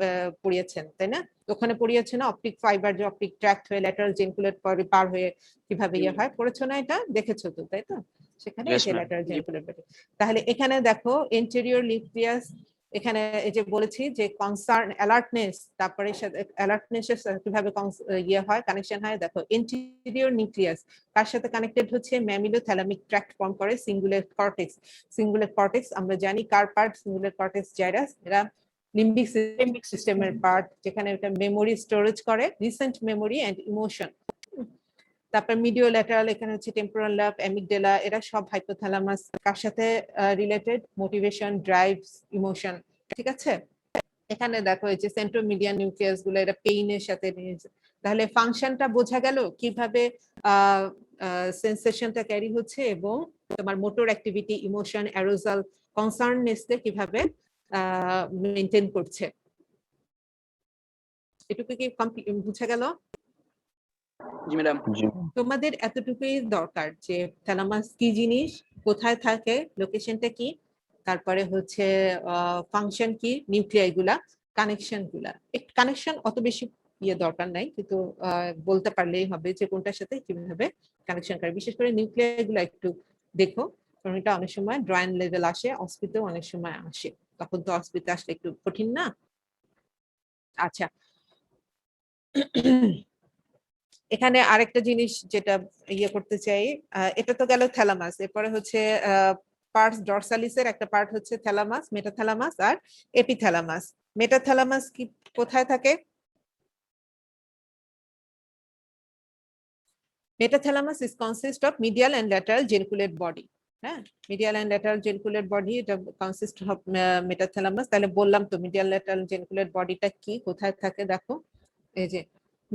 পড়িয়েছেন, তাই না? ওখানে পড়িয়েছে না অপটিক ফাইবার, যে অপটিক ট্র্যাক্ট হয়ে ল্যাটারাল জেনিকুলেট বডি পার হয়ে কিভাবে ইয়ে হয়, পড়েছো না? এটা দেখেছো তো, তাই তো? সেখানে Yes, ma'am. Lateral geniculate body. তাহলে এখানে দেখো এন্টেরিয়র নিউক্লিয়াস, এখানে এই যে বলেছি যে কনসার্ন, অ্যালার্টনেস, তারপরে অ্যালার্টনেস এর সাথে কিভাবে ইয়ে হয়, কানেকশন হয়। দেখো এন্টেরিয়র নিউক্লিয়াস কার সাথে কানেক্টেড হচ্ছে? ম্যামিলোথ্যালামিক ট্র্যাক্ট ফর্ম করে সিঙ্গুলেট কর্টেক্স। সিঙ্গুলেট কর্টেক্স আমরা জানি কার পার্ট? Cingulate cortex gyrus. এরা লিম্বিক সিস্টেমের পার্ট, যেখানে এটা মেমোরি স্টোরেজ করে, রিসেন্ট মেমোরি এন্ড ইমোশন। তারপর মিডিও ল্যাটারাল, এখানে হচ্ছে টেম্পোরাল লোব, অ্যামিগডালা, এরা সব হাইপোথ্যালামাস। কার সাথে রিলেটেড? মোটিভেশন, ড্রাইভস, ইমোশন, ঠিক আছে? এখানে দেখো এই যে সেন্ট্রোমিডিয়ান নিউক্লিয়াস গুলো, এরা পেইনের সাথে। তাহলে ফাংশনটা বোঝা গেল কিভাবে সেন্সেশনটা ক্যারি হচ্ছে, এবং তোমার মোটর অ্যাক্টিভিটি, ইমোশন, অ্যারোজাল, কনসার্ননেসকে কিভাবে মেনটেন করছে। এটুকু কি বুঝা গেল? জি ম্যাডাম। তোমাদের এতটুকুই দরকার যে থ্যালামাস কি জিনিস, কোথায় থাকে, লোকেশনটা কি, তারপরে হচ্ছে ফাংশন কি, নিউক্লিয়াই গুলা, কানেকশন গুলা, একটু কানেকশন অত বেশি দরকার নাই, কিন্তু বলতে পারলেই হবে যে কোনটার সাথে কিভাবে কানেকশন করে। বিশেষ করে নিউক্লিয়ার গুলা একটু দেখো, কারণ এটা অনেক সময় ড্রয়িং লেভেল আসে, অস্পিতেও অনেক সময় আসে, তখন তো অস্পিতে আসলে একটু কঠিন না। আচ্ছা, এখানে আরেকটা জিনিস যেটা করতে চাই, এটা তো গেল থ্যালামাস, এরপরে হচ্ছে পার্স ডরসালিসের একটা পার্ট হচ্ছে থ্যালামাস, মেটাথ্যালামাস আর এপিথ্যালামাস। মেটাথ্যালামাস কি কোথায় থাকে? Metathalamus is consist of medial and lateral geniculate body। হ্যাঁ, medial and lateral geniculate body, এটা কনসিস্ট অফ মেটাথ্যালামাস। তাহলে বললাম তো মিডিয়াল ল্যাটারাল জেনিকুলেট বডিটা কি, কোথায় থাকে দেখো, এই যে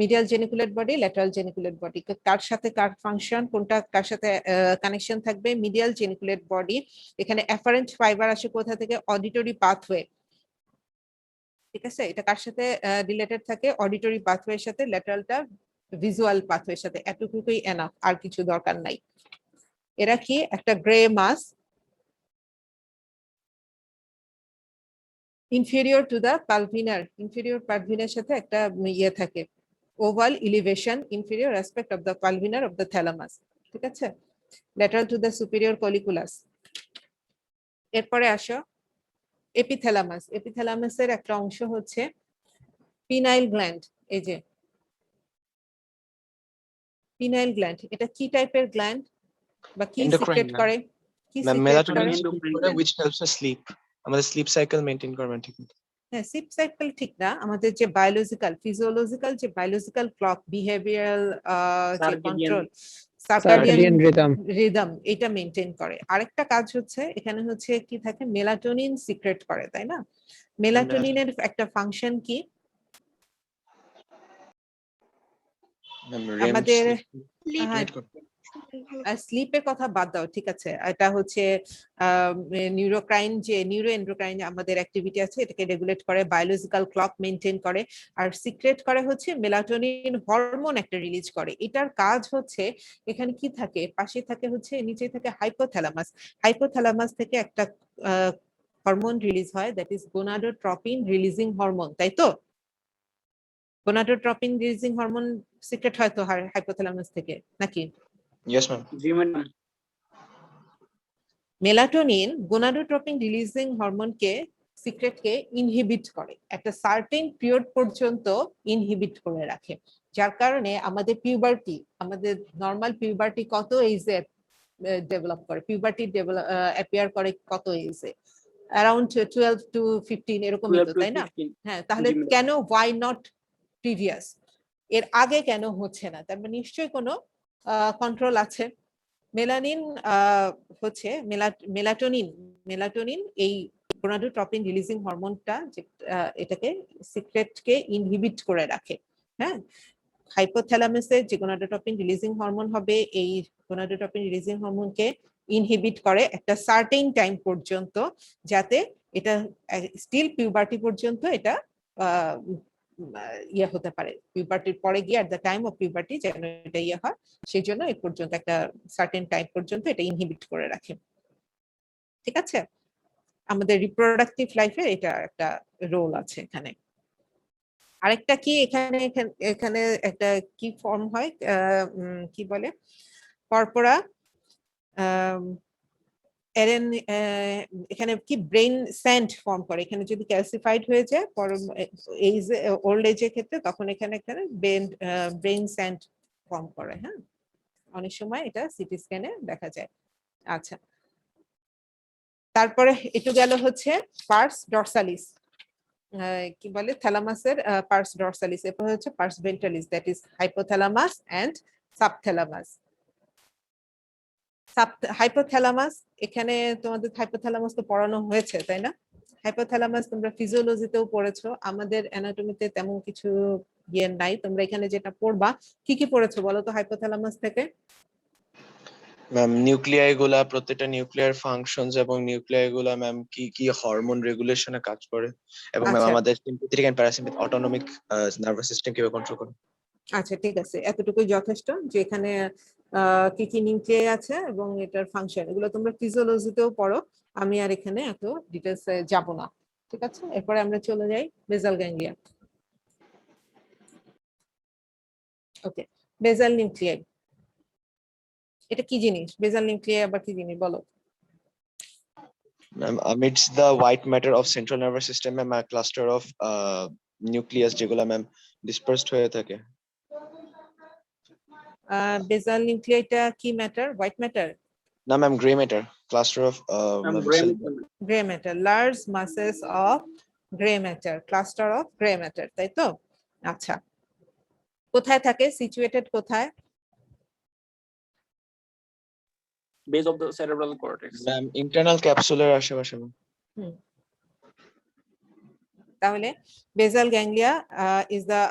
medial geniculate body, lateral geniculate body, কার সাথে কার ফাংশন, কোনটা কার সাথে কানেকশন থাকবে? মিডিয়াল জেনিকুলেট বডি, এখানে অ্যাফারেন্ট ফাইবার আসে কোথা থেকে? Auditory pathway. ঠিক আছে, এটা কার সাথে রিলেটেড থাকে? অডিটরি পাথওয়ের সাথে। ল্যাটারালটা ভিজুয়াল পাথওয়ের সাথে। এতটুকুই এনাফ, আর কিছু দরকার নাই। এরা কি একটা grey mass, inferior to the pulvinar, inferior pulvinar সাথে একটা থাকে, oval elevation inferior aspect of the pulvinar of the thalamus. ঠিক আছে, lateral to the superior colliculus. এরপরে আসো এপিথ্যালামাস। এপিথ্যালামাসের একটা অংশ হচ্ছে পিনাইল গ্ল্যান্ড। এই যে পিনাইল গ্ল্যান্ড, এটা কি টাইপের গ্ল্যান্ড বা কি Endocrine, সিক্রেট ma'am. করে? কি ম্যাম সিক্রেট মেলাটোনিন করে? endocrine করে gland। which helps us sleep, আমাদের স্লিপ সাইকেল মেইনটেইন করবেন ঠিক মতো। হ্যাঁ, স্লিপ সাইকেল ঠিক না, আমাদের যে বায়োলজিক্যাল ফিজিওলজিক্যাল যে বায়োলজিক্যাল ক্লক, বিহেভিয়ারাল যে Circadian control, circadian circadian rhythm. Rhythm, এটা মেনটেন করে। আরেকটা কাজ হচ্ছে এখানে হচ্ছে কি থাকে, মেলাটোনিন সিক্রেট করে, তাই না? মেলাটোনিনের একটা ফাংশন কি? আমাদের হ্যাঁ, স্লিপের কথা বাদ দাও, ঠিক আছে, এটা হচ্ছে নিউরোক্রাইন, যে নিউরো এন্ডোক্রাইন আমাদের অ্যাক্টিভিটি আছে, এটাকে রেগুলেট করে, বায়োলজিক্যাল ক্লক মেনটেন করে, আর সিক্রেট করে হচ্ছে মেলাটোনিন হরমোন একটা রিলিজ করে। এটার কাজ হচ্ছে, এখানে কি থাকে, পাশে থাকে হচ্ছে, নিচে থাকে হাইপোথ্যালামাস। হাইপোথ্যালামাস থেকে একটা হরমোন রিলিজ হয়, that is gonadotropin releasing hormone, তাই তো? গোনাডোট্রপিন রিলিজিং হরমোন সিক্রেট হয় তো হাইপোথ্যালামাস থেকে, নাকি? Yes ma'am. জি ম্যাডাম। মেলাটোনিন গোনাডোট্রপিন রিলিজিং হরমোনকে, সিক্রেটকে ইনহিবিট করে, একটা সার্টেন পিরিয়ড পর্যন্ত ইনহিবিট করে রাখে, যার কারণে আমাদের পিউবার্টি, আমাদের নরমাল পিউবার্টি কত এজে ডেভেলপ করে? পিউবার্টি অ্যাপিয়ার করে কত এজে? অ্যারাউন্ড 12 to 15 এরকমই তো, তাই না? হ্যাঁ, তাহলে জি, madam। কেন, ওয়াই নট প্রিভিয়াস, এর আগে কেন হচ্ছে না? তার মানে নিশ্চয়ই কোনো কন্ট্রোল আছে। মেলানিন হচ্ছে মেলাটোনিন, মেলাটোনিন এই গোনাডোট্রপিন রিলিজিং হরমোনটা, এটাকে সিক্রেটকে ইনহিবিট করে রাখে। হ্যাঁ, হাইপোথ্যালামাসে যে গোনাডোট্রপিন রিলিজিং হরমোন হবে, এই গোনাডোট্রপিন রিলিজিং হরমোনকে ইনহিবিট করে একটা সার্টেন টাইম পর্যন্ত, যাতে এটা স্টিল পিউবার্টি পর্যন্ত এটা হতে পারে, পিউবার্টির পরে গিয়ে at the time of puberty যেন এটা হয়, সেই জন্য এই পর্যন্ত একটা সার্টেন টাইম পর্যন্ত এটা ইনহিবিট করে রাখে। ঠিক আছে, আমাদের রিপ্রোডাক্টিভ লাইফে এটা একটা রোল আছে এখানে। আরেকটা কি, এখানে এখানে একটা কি ফর্ম হয়, কি বলে, কর্পোরা এখানে কি ব্রেন স্যান্ড ফর্ম করে, এখানে যদি ক্যালসিফাইড হয়ে যায় ওল্ড এজের ক্ষেত্রে, তখন এখানে এখানে ব্রেন স্যান্ড ফর্ম করে। হ্যাঁ, অনেক সময় এটা সিটি স্ক্যানে দেখা যায়। আচ্ছা, তারপরে একটু গেল হচ্ছে পার্স ডরসালিস, কি বলে, থ্যালামাসের পার্স ডরসালিস, এরপর হচ্ছে pars ventralis, that is hypothalamus and subthalamus. Hypothalamus, এখানে তোমাদের হাইপোথ্যালামাস তো পড়ানো হয়েছে, তাই না? হাইপোথ্যালামাস তোমরা ফিজিওলজিতেও পড়েছো, আমাদের অ্যানাটমিতে তেমন কিছু নাই। তোমরা এখানে যেটা পড়বা, কি কি পড়েছো বলো তো হাইপোথ্যালামাস থেকে? ম্যাম নিউক্লিয়াই গুলা, প্রত্যেকটা নিউক্লিয়ার ফাংশনস এবং নিউক্লিয়াই গুলা ম্যাম কি কি হরমোন রেগুলেশনে কাজ করে, এবং ম্যাম আচ্ছা আমাদের sympathetic and parasympathetic autonomic nervous system কিভাবে কন্ট্রোল করে। আচ্ছা, ঠিক আছে, এতটুকুই যথেষ্ট, যে এখানে কি কি নিউক্লিয়াই আছে এবং এটার ফাংশন, এগুলো তোমরা ফিজিওলজিতেও পড়ো, আমি আর এখানে এত ডিটেলসে যাব না। ঠিক ঠিক আছে, এরপরে আমরা চলে যাই basal ganglia. Okay, basal nuclei এটা কি জিনিস? বেসাল নিউক্লিয়াই আবার কি জিনিস বলো? Ma'am amidst the white matter of central nervous system ma'am a cluster of nucleus যেগুলা ম্যাম dispersed হয়ে থাকে। বেসাল নিউক্লিয়াইটা কি ম্যাটার? White matter? না ma'am grey matter, cluster of ma'am cell- grey matter, large masses of grey matter, cluster of grey matter, তাই তো? আচ্ছা, কোথায় থাকে? সিচুয়েটেড কোথায়? base of the cerebral cortex. Ma'am internal capsule এর আশেপাশে ম্যাম। তাহলে basal ganglia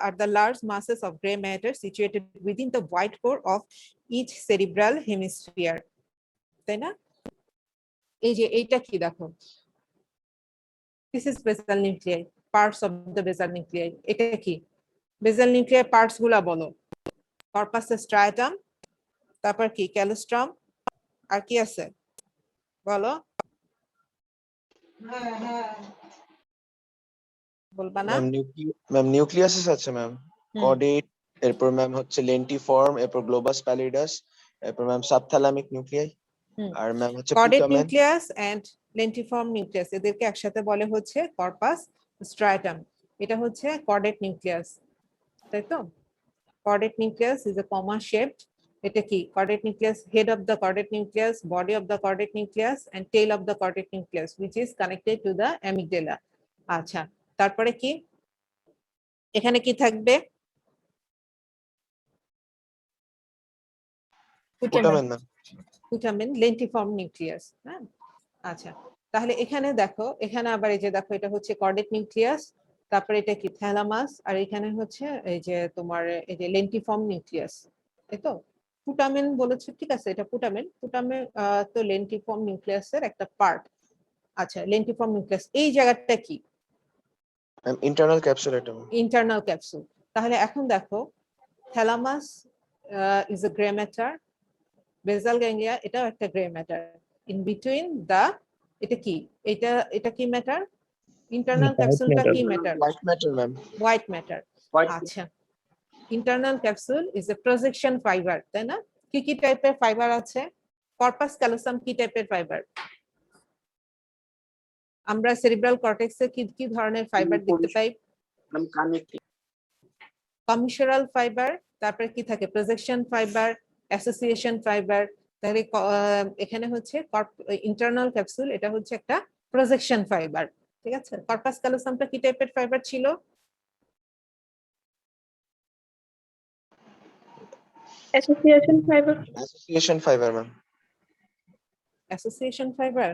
are the large masses of gray matter situated within the white core of each cerebral hemisphere, তাই না? এই যে এইটা কি দেখো, this is basal nuclei, parts of the basal nuclei। এটা কি basal nuclei parts গুলা বলো? corpus striatum, তারপর কি ক্যালস্ট্রাম, আর কি আছে বলো? বলবা না? ম্যাম নিউক্লিয়াসেস আছে ম্যাম, কর্ডেট, এরপর ম্যাম হচ্ছে লেন্টিফর্ম, এরপর গ্লোবাস প্যালিডাস, এরপর ম্যাম সাবথ্যালামিক নিউক্লিয়াই, আর ম্যাম হচ্ছে chordate putamen. Nucleus and lentiform nucleus এদেরকে একসাথে বলে হচ্ছে কর্পাস স্ট্রাটাম। এটা হচ্ছে কর্ডেট নিউক্লিয়াস, তাই তো? Caudate nucleus is a comma shaped. এটা কি caudate nucleus? Head of the caudate nucleus, body of the caudate nucleus and tail of the caudate nucleus which is connected to the amygdala. আচ্ছা, তারপরে কি এখানে কি থাকবে? Putamen ma'am. Putamen, lentiform nucleus. হ্যাঁ, আচ্ছা, তাহলে এখানে দেখো, এখানে আবার এই যে দেখো এটা হচ্ছে কর্ডেট নিউক্লিয়াস, তারপরে এটা কি থ্যালামাস, আর এখানে হচ্ছে এই যে তোমার এই যে লেন্টিফর্ম নিউক্লিয়াস, তাই তো? পুটামেন বলেছে, ঠিক আছে, এটা পুটামেন। পুটামেন তো লেন্টিফর্ম নিউক্লিয়াসের একটা পার্ট। আচ্ছা, লেন্টিফর্ম নিউক্লিয়াস এই জায়গাটা কি? ম্যাম ইন্টারনাল ক্যাপসুল এটা ম্যাম। Internal capsule. তাহলে এখন দেখো thalamus is a grey matter, basal ganglia এটাও একটা grey matter, in between the এটা কি, এটা কি ম্যাটার? ইন্টারনাল ক্যাপসুলটা কি matter? White matter ma'am. White matter. White আচ্ছা, internal capsule is a projection fibre, তাই না? কি কি টাইপের ফাইবার আছে? কর্পাস ক্যালোসাম কি টাইপের ফাইবার? আমরা সেরিব্রাল কর্টেক্সে কি কি ধরনের ফাইবার দেখতে পাই? Ma'am connecting. কমিশনাল ফাইবার, তারপরে কি থাকে? Projection fibre, association fibre. তাহলে এখানে হচ্ছে ইন্টারনাল ক্যাপসুল, এটা হচ্ছে একটা প্রজেকশন ফাইবার, ঠিক আছে? কর্পাস ক্যালোসামটা কি টাইপের ফাইবার ছিল? Association fiber. Association fibre ma'am. Association fibre,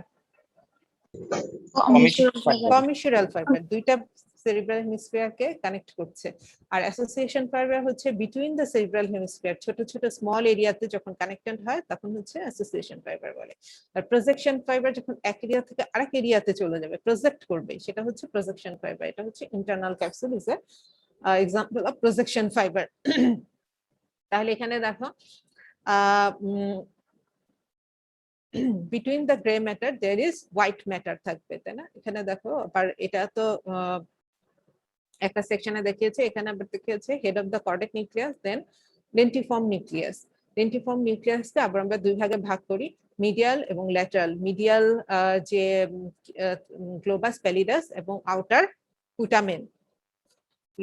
Commissural fiber. Commissural fibre, দুইটা সেরিব্রাল হেমিস্ফিয়ারকে কানেক্ট করছে। আর অ্যাসোসিয়েশন ফাইবার হচ্ছে বিটুইন দ্য সেরিব্রাল হেমিস্ফিয়ার, ছোট ছোট স্মল এরিয়াতে যখন কানেক্টেড হয় তখন হচ্ছে অ্যাসোসিয়েশন ফাইবার বলে। আর প্রজেকশন ফাইবার যখন এক এরিয়া থেকে আরেক এরিয়াতে চলে যাবে, প্রজেক্ট করবে, সেটা হচ্ছে প্রজেকশন ফাইবার। এটা হচ্ছে internal capsule is a example of projection fibre. তাহলে এখানে দেখো between the grey matter there is white matter থাকবে, তাই না? এখানে দেখো আবার এটা তো একটা সেকশনে দেখিয়েছে, এখানে আবার দেখিয়েছে head of the caudate nucleus, then lentiform nucleus. Lentiform নিউক্লিয়াসকে আবার আমরা দুই ভাগে ভাগ করি, মিডিয়াল এবং ল্যাটারাল। মিডিয়াল যে গ্লোবাস প্যালিডাস এবং আউটার পুটামেন,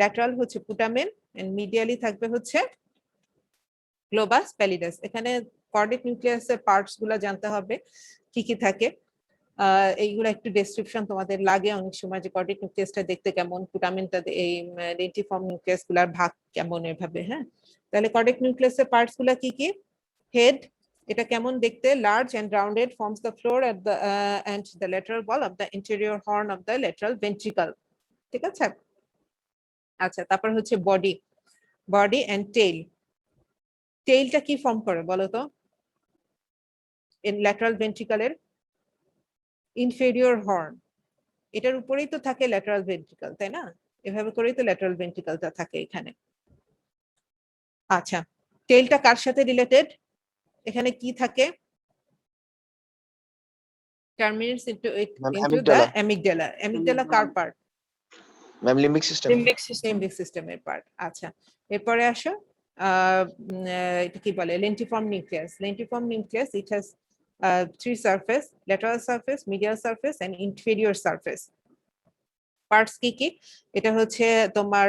ল্যাটারাল হচ্ছে পুটামেন এন্ড মিডিয়ালি থাকবে হচ্ছে গ্লোবাস প্যালিডাস। এখানে কর্ডেট নিউক্লিয়াসের পার্টস গুলা জানতে হবে কি কি থাকে। এইগুলো একটু ডেসক্রিপশন তোমাদের লাগে অনেক সময়, যে কর্ডেট নিউক্লিয়াসটা দেখতে কেমন, পুটামেনটা এই লেন্টিফর্ম নিউক্লিয়াস গুলার ভাগ কেমন, এভাবে। হ্যাঁ, তাহলে কর্ডেট নিউক্লিয়াসের পার্টস গুলা কি কি? হেড, এটা কেমন দেখতে? Large and rounded, forms the floor at the and the lateral wall of the anterior horn of the lateral ventricle, ঠিক আছে? আচ্ছা, তারপর হচ্ছে বডি, বডি এন্ড টেইল। টেইলটা কি ফর্ম করে বলো তো? ইন ল্যাটারাল ভেন্ট্রিকলের ইনফেরিয়র হর্ন, এটার উপরেই তো থাকে ল্যাটারাল ভেন্ট্রিকল, তাই না? এভাবে করেই তো ল্যাটারাল ভেন্ট্রিকলটা থাকে এখানে। আচ্ছা, টেইলটা কার সাথে রিলেটেড? এখানে কি থাকে? terminates into Ma'am, the amygdala. amygdala. Amygdala কার part? Ma'am limbic system Limbic system. Limbic সিস্টেমের পার্ট। আচ্ছা, এরপরে আসো এটা কি বলে, lentiform nucleus. Lentiform nucleus, it has three surface: lateral surface, medial surface and inferior surface. Parts কি কি? এটা হচ্ছে তোমার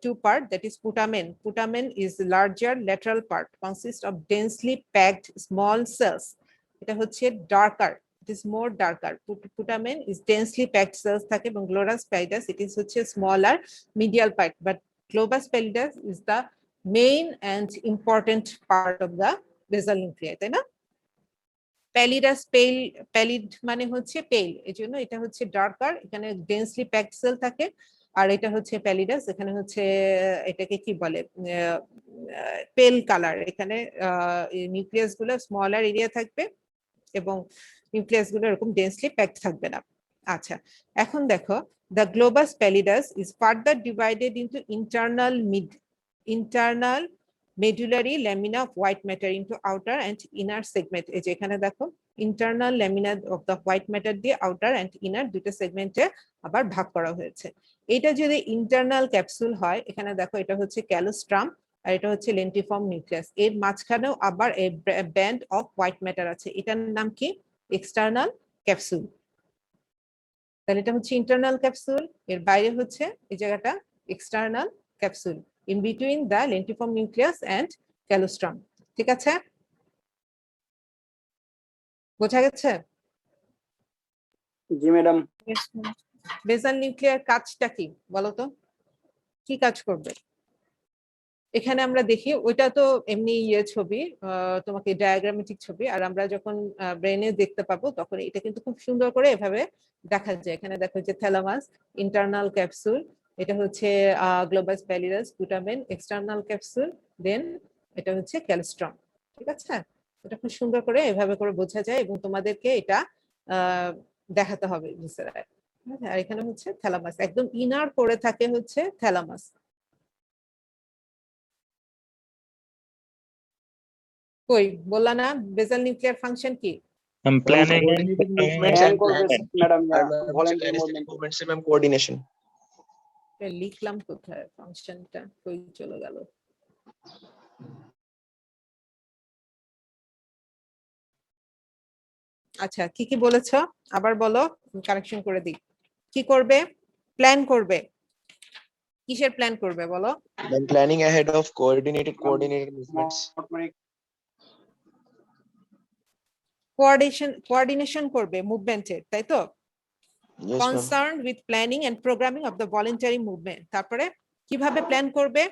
two part, that is putamen. Putamen is larger lateral part, consist of densely packed small cells. এটা হচ্ছে darker, it is more darker. Putamen is densely packed cells থাকে, এবং globus pallidus it is হচ্ছে smaller medial part, but globus pallidus is the main and important part of the basal nuclei, তাই না? প্যালিডাস, প্যালিড মানে হচ্ছে পেল, এজন্য এটা হচ্ছে ডার্কার, এখানে ডেন্সলি প্যাকড সেল থাকে। আর এটা হচ্ছে প্যালিডাস, এখানে হচ্ছে এটাকে কি বলে, পেল কালার। এখানে নিউক্লিয়াস গুলো স্মলার এরিয়া থাকবে এবং নিউক্লিয়াস গুলো এরকম ডেন্সলি প্যাকড থাকবে না। আচ্ছা, এখন দেখো, the globus pallidus is further divided into internal medullary lamina of white matter into outer and inner segment. এই যে এখানে দেখো, internal lamina of the white matter দিয়ে outer and inner দুটো সেগমেন্টে আবার ভাগ করা হয়েছে। এটা যদি ইন্টারনাল ক্যাপসুল হয়, এখানে দেখো এটা হচ্ছে ক্যালোস্ট্রাম আর এটা হচ্ছে লেন্টিফর্ম নিউক্লিয়াস। এর মাঝখানেও আবার ব্যান্ড অফ হোয়াইট ম্যাটার আছে, এটার নাম কি? External capsule. তাহলে এটা হচ্ছে ইন্টারনাল ক্যাপসুল, এর বাইরে হচ্ছে এই জায়গাটা external capsule, in between the lentiform nucleus and claustrum. ঠিক আছে, বোঝা গেছে? জি madam. Yes, ma'am. Basal nuclear কাজটা কি বলো তো, কি কাজ করবে? এখানে আমরা দেখি, ওইটা তো এমনি ছবি, তোমাকে ডায়াগ্রামেটিক ছবি, আর আমরা যখন ব্রেনে দেখতে পাবো তখন এটা কিন্তু খুব সুন্দর করে এভাবে দেখা যায়। এখানে দেখো যে থ্যালামাস, ইন্টারনাল ক্যাপসুল, এটা হচ্ছে গ্লোবাস প্যালিডাস, পুটামেন, এক্সটার্নাল ক্যাপসুল, দেন এটা হচ্ছে ক্যালস্ট্রম। ঠিক আছে, এটা খুব সুন্দর করে এভাবে করে বোঝা যায় এবং তোমাদেরকে এটা দেখাতে হবে ভিসেরায়। আর এখানে হচ্ছে থ্যালামাস, একদম ইনার করে থাকে হচ্ছে থ্যালামাস। কই বললা না বেসাল নিউক্লিয়ার ফাংশন কি? Planning coordinated movements plan and করবে plans. ম্যাডাম, আর ma'am হচ্ছে ভলান্টিয়ার kinetic মুভমেন্ট। movements এর ma'am coordination. লিখলাম কোথায় ফাংশনটা, কই চলে গেল? আচ্ছা, কি কি বলেছ আবার বলো, কারেকশন করে দিই। কি করবে? প্ল্যান করবে। কিসের প্ল্যান করবে বলো? Then planning ahead of coordinated movements. Coordination করবে মুভমেন্টের, তাই তো? Yes ma'am. Concerned with planning and programming of the voluntary movement. তারপরে কিভাবে প্ল্যান করবে?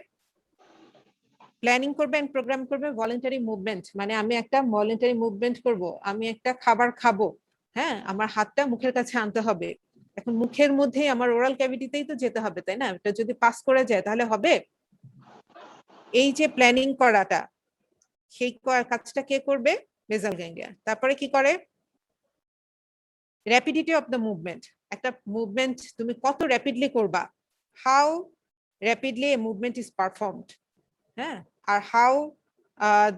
প্ল্যানিং করবে এন্ড প্রোগ্রাম করবে ভলান্টারি মুভমেন্ট, মানে আমি একটা ভলান্টারি মুভমেন্ট করব, আমি একটা খাবার খাবো, হ্যাঁ, আমার হাতটা মুখের কাছে আনতে হবে। এখন মুখের মধ্যেই আমার ওরাল ক্যাভিটিতেই তো যেতে হবে, তাই না? এটা যদি পাস করে যায় তাহলে হবে? এই যে প্ল্যানিং করাটা, সেই কাজটা কে করবে? Basal ganglia. তারপরে কি করে? র্যাপিডিটি অফ দ্য মুভমেন্ট, একটা মুভমেন্ট তুমি কত র্যাপিডলি করবা, how rapidly a movement is performed, হ্যাঁ, আর how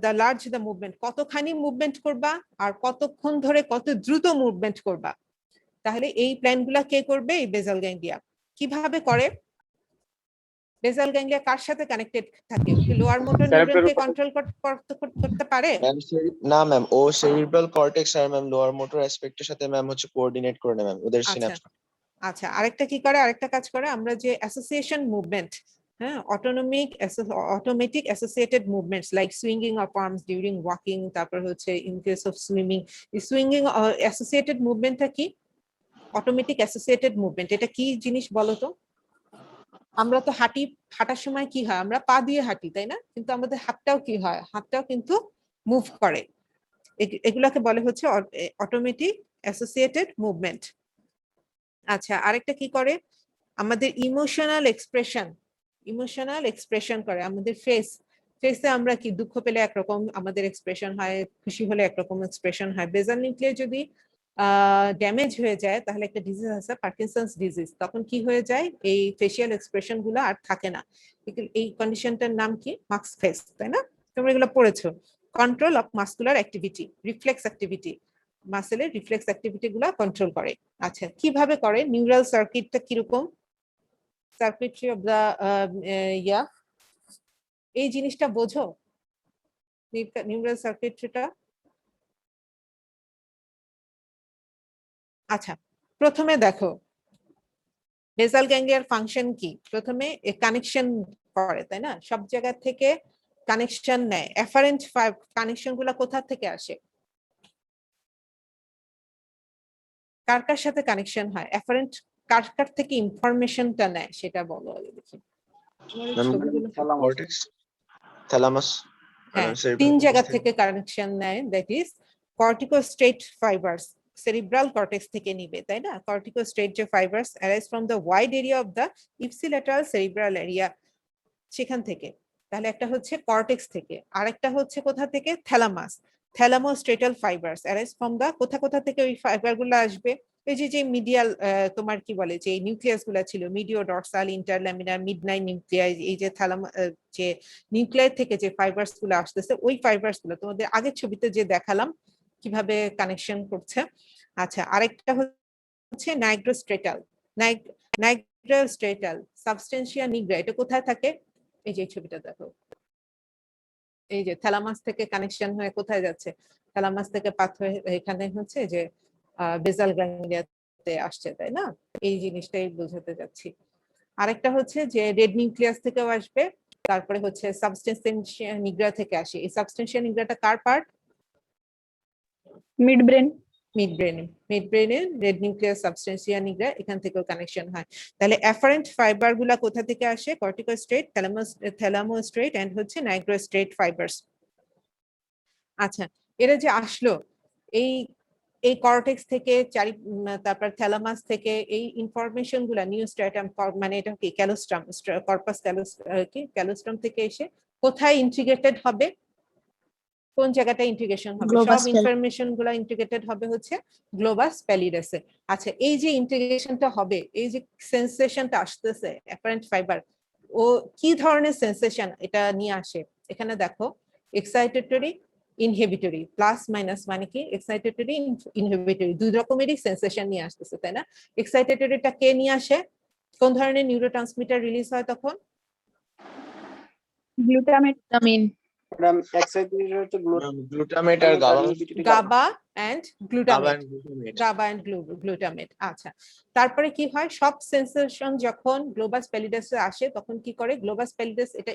the large the movement, কতখানি মুভমেন্ট করবা আর কতক্ষণ ধরে কত দ্রুত মুভমেন্ট করবা। তাহলে এই প্ল্যানগুলা কে করবে? এই বেসাল গ্যাংলিয়া। কিভাবে করে? বেসাল গ্যাংলিয়া কার সাথে কানেক্টেড থাকে? লোয়ার মোটর নিউরনকে কন্ট্রোল করতে পারে? Ma'am না ম্যাম, ও সেরিব্রাল কর্টেক্স আর ম্যাম লোয়ার মোটর অ্যাসপেক্টের সাথে ম্যাম হচ্ছে কোঅর্ডিনেট করে না ম্যাম ওদের সিনাপস। আচ্ছা, আরেকটা কি করে? আরেকটা কাজ করে, আমরা যে অ্যাসোসিয়েশন মুভমেন্ট, হ্যাঁ, automatic associated movements like swinging of arms during walking, তারপর হচ্ছে in case of swimming. Swinging associated মুভমেন্টটা কি? Automatic associated movement. এটা কি জিনিস বলো তো? আমরা তো হাঁটার সময় কি হয়, আমরা পা দিয়ে হাঁটি, তাই না? কিন্তু আমাদের হাতটাও কি হয়, হাতটাও কিন্তু মুভ করে। এগুলাকে বলে হচ্ছে অটোমেটিক অ্যাসোসিয়েটেড মুভমেন্ট। আচ্ছা, আরেকটা কি করে? আমাদের ইমোশনাল এক্সপ্রেশন করে। আমাদের ফেসে আমরা কি দুঃখ পেলে একরকম আমাদের এক্সপ্রেশন হয়, খুশি হলে একরকম এক্সপ্রেশন হয়। বেসাল নিউক্লিয়াস যদি ড্যামেজ হয়ে যায় তাহলে একটা ডিজিজ আছে পার্কিনসন্স ডিজিজ, তখন কি হয়ে যায়? এই ফেসিয়াল এক্সপ্রেশন গুলো আর থাকে না। এই কন্ডিশনটার নাম কি? মাস্ক ফেস, তাই না? তোমরা এগুলো পড়েছো। Control of muscular activity, reflex activity, মাসেলের রিফ্লেক্স অ্যাক্টিভিটি গুলা কন্ট্রোল করে। আচ্ছা, কিভাবে করে? নিউরাল সার্কিটটা কিরকম? সার্কিটরি অফ দা ইয়া, এই জিনিসটা বোঝো, নিউরাল সার্কিটরিটা? আচ্ছা, প্রথমে দেখো বেসাল গ্যাংলিয়ার ফাংশন কি। প্রথমে কানেকশন করে, তাই না? সব জায়গা থেকে কানেকশন নেয়। এফারেন্ট কানেকশন গুলা কোথা থেকে আসে? কার কার সাথে কানেকশন হয়? এফারেন্ট কার কার থেকে ইনফরমেশনটা নেয় সেটা বলো আগে দেখি। তোমার এই ছবিগুলো কর্টেক্স, থ্যালামাস, হ্যাঁ, তিন জায়গা থেকে কানেকশন নেয়, that is corticostriate fibres, cerebral cortex থেকে নিবে, তাই না? কর্টিকোস্টেট যে fibres arise from the wide area of the ipsilateral cerebral area, সেখান থেকে। তাহলে একটা হচ্ছে কর্টেক্স থেকে, আরেকটা হচ্ছে কোথা থেকে? Thalamus, thalamostriate fibres arise from the, কোথা কোথা থেকে ওই ফাইবার গুলো আসবে? এই যে যে মিডিয়াল তোমার কি বলে যে নিউক্লিয়াস গুলা ছিল, মিডিও ডরসাল, ইন্টারল্যামিনার, মিডনাইট নিউক্লিয়াই, এই যে যে নিউক্লিয়ার থেকে যে ফাইবারস গুলো আসতেছে, ওই ফাইবারস গুলো তোমাদের আগের ছবিতে যে দেখালাম কিভাবে কানেকশন করছে। আচ্ছা, আরেকটা হচ্ছে নাইগ্রোস্ট্রেটাল, নাইগ্রোস্ট্রেটাল সাবস্টেন্সিয়া নিগ্রা, এটা কোথায় থাকে? এই যে ছবিটা দেখো, এই যে থ্যালামাস থেকে কানেকশন হয়ে কোথায় যাচ্ছে? থ্যালামাস থেকে পাথ হয়ে এখানে হচ্ছে যে বেসাল গ্যাংলিয়াতে আসছে, তাই না? এই জিনিসটাই বোঝাতে যাচ্ছি। আরেকটা হচ্ছে যে রেড নিউক্লিয়াস থেকেও আসবে, তারপরে হচ্ছে সাবস্টেন্সিয়া নিগ্রা থেকে আসে। এই সাবস্টেন্সিয়া নিগ্রাটা কার পার্ট? Midbrain. মিডব্রেনের রেড নিউক্লিয়াস সাবস্টেন্সিয়া নিগ্রা, এখান থেকেও কানেকশন হয়। তাহলে এফারেন্ট ফাইবার গুলা কোথা থেকে আসে? কর্টিকোস্টেট, থ্যালামোস্টেট এন্ড হচ্ছে নাইগ্রোস্টেট ফাইবারস। আচ্ছা, এরা যে আসলো এই এই কর্টেক্স থেকে, তারপর থ্যালামাস থেকে, এই ইনফরমেশন গুলা নিউস্ট্রাটাম, মানে এটা কি ক্যালোস্ট্রাম, কর্পাস ক্যালোস্ট্রাম থেকে এসে কোথায় ইন্টিগ্রেটেড হবে? কোন জায়গাটা ইন্টিগ্রেশন হবে? সব ইনফরমেশন গুলা ইন্টিগ্রেটেড হবে হচ্ছে গ্লোবাস প্যালিডাসে। আচ্ছা, এই যে ইন্টিগ্রেশনটা হবে, এই যে সেন্সেশনটা আসতেছে অ্যাপারেন্ট ফাইবার, ও কি ধরনের সেন্সেশন এটা নিয়ে আসে? এখানে দেখো, এক্সাইটেটরি, ইনহিবিটরি, প্লাস মাইনাস মানে কি? এক্সাইটেটরি, ইনহিবিটরি, দুই রকমেরই সেন্সেশন নিয়ে আসতেছে, তাই না? এক্সাইটেটরিটা কে নিয়ে আসে? কোন ধরনের নিউরোট্রান্সমিটার রিলিজ হয় তখন? Glutamate. ম্যাডাম এক্সাইটেড হচ্ছে গ্লুটামেট আর GABA and glutamate, glutamate. GABA and glutamate. আচ্ছা, তারপরে কি হয়? সব সেন্সেশন যখন গ্লোবাস প্যালিডাসে আসে তখন কি করে? গ্লোবাস প্যালিডাস এটা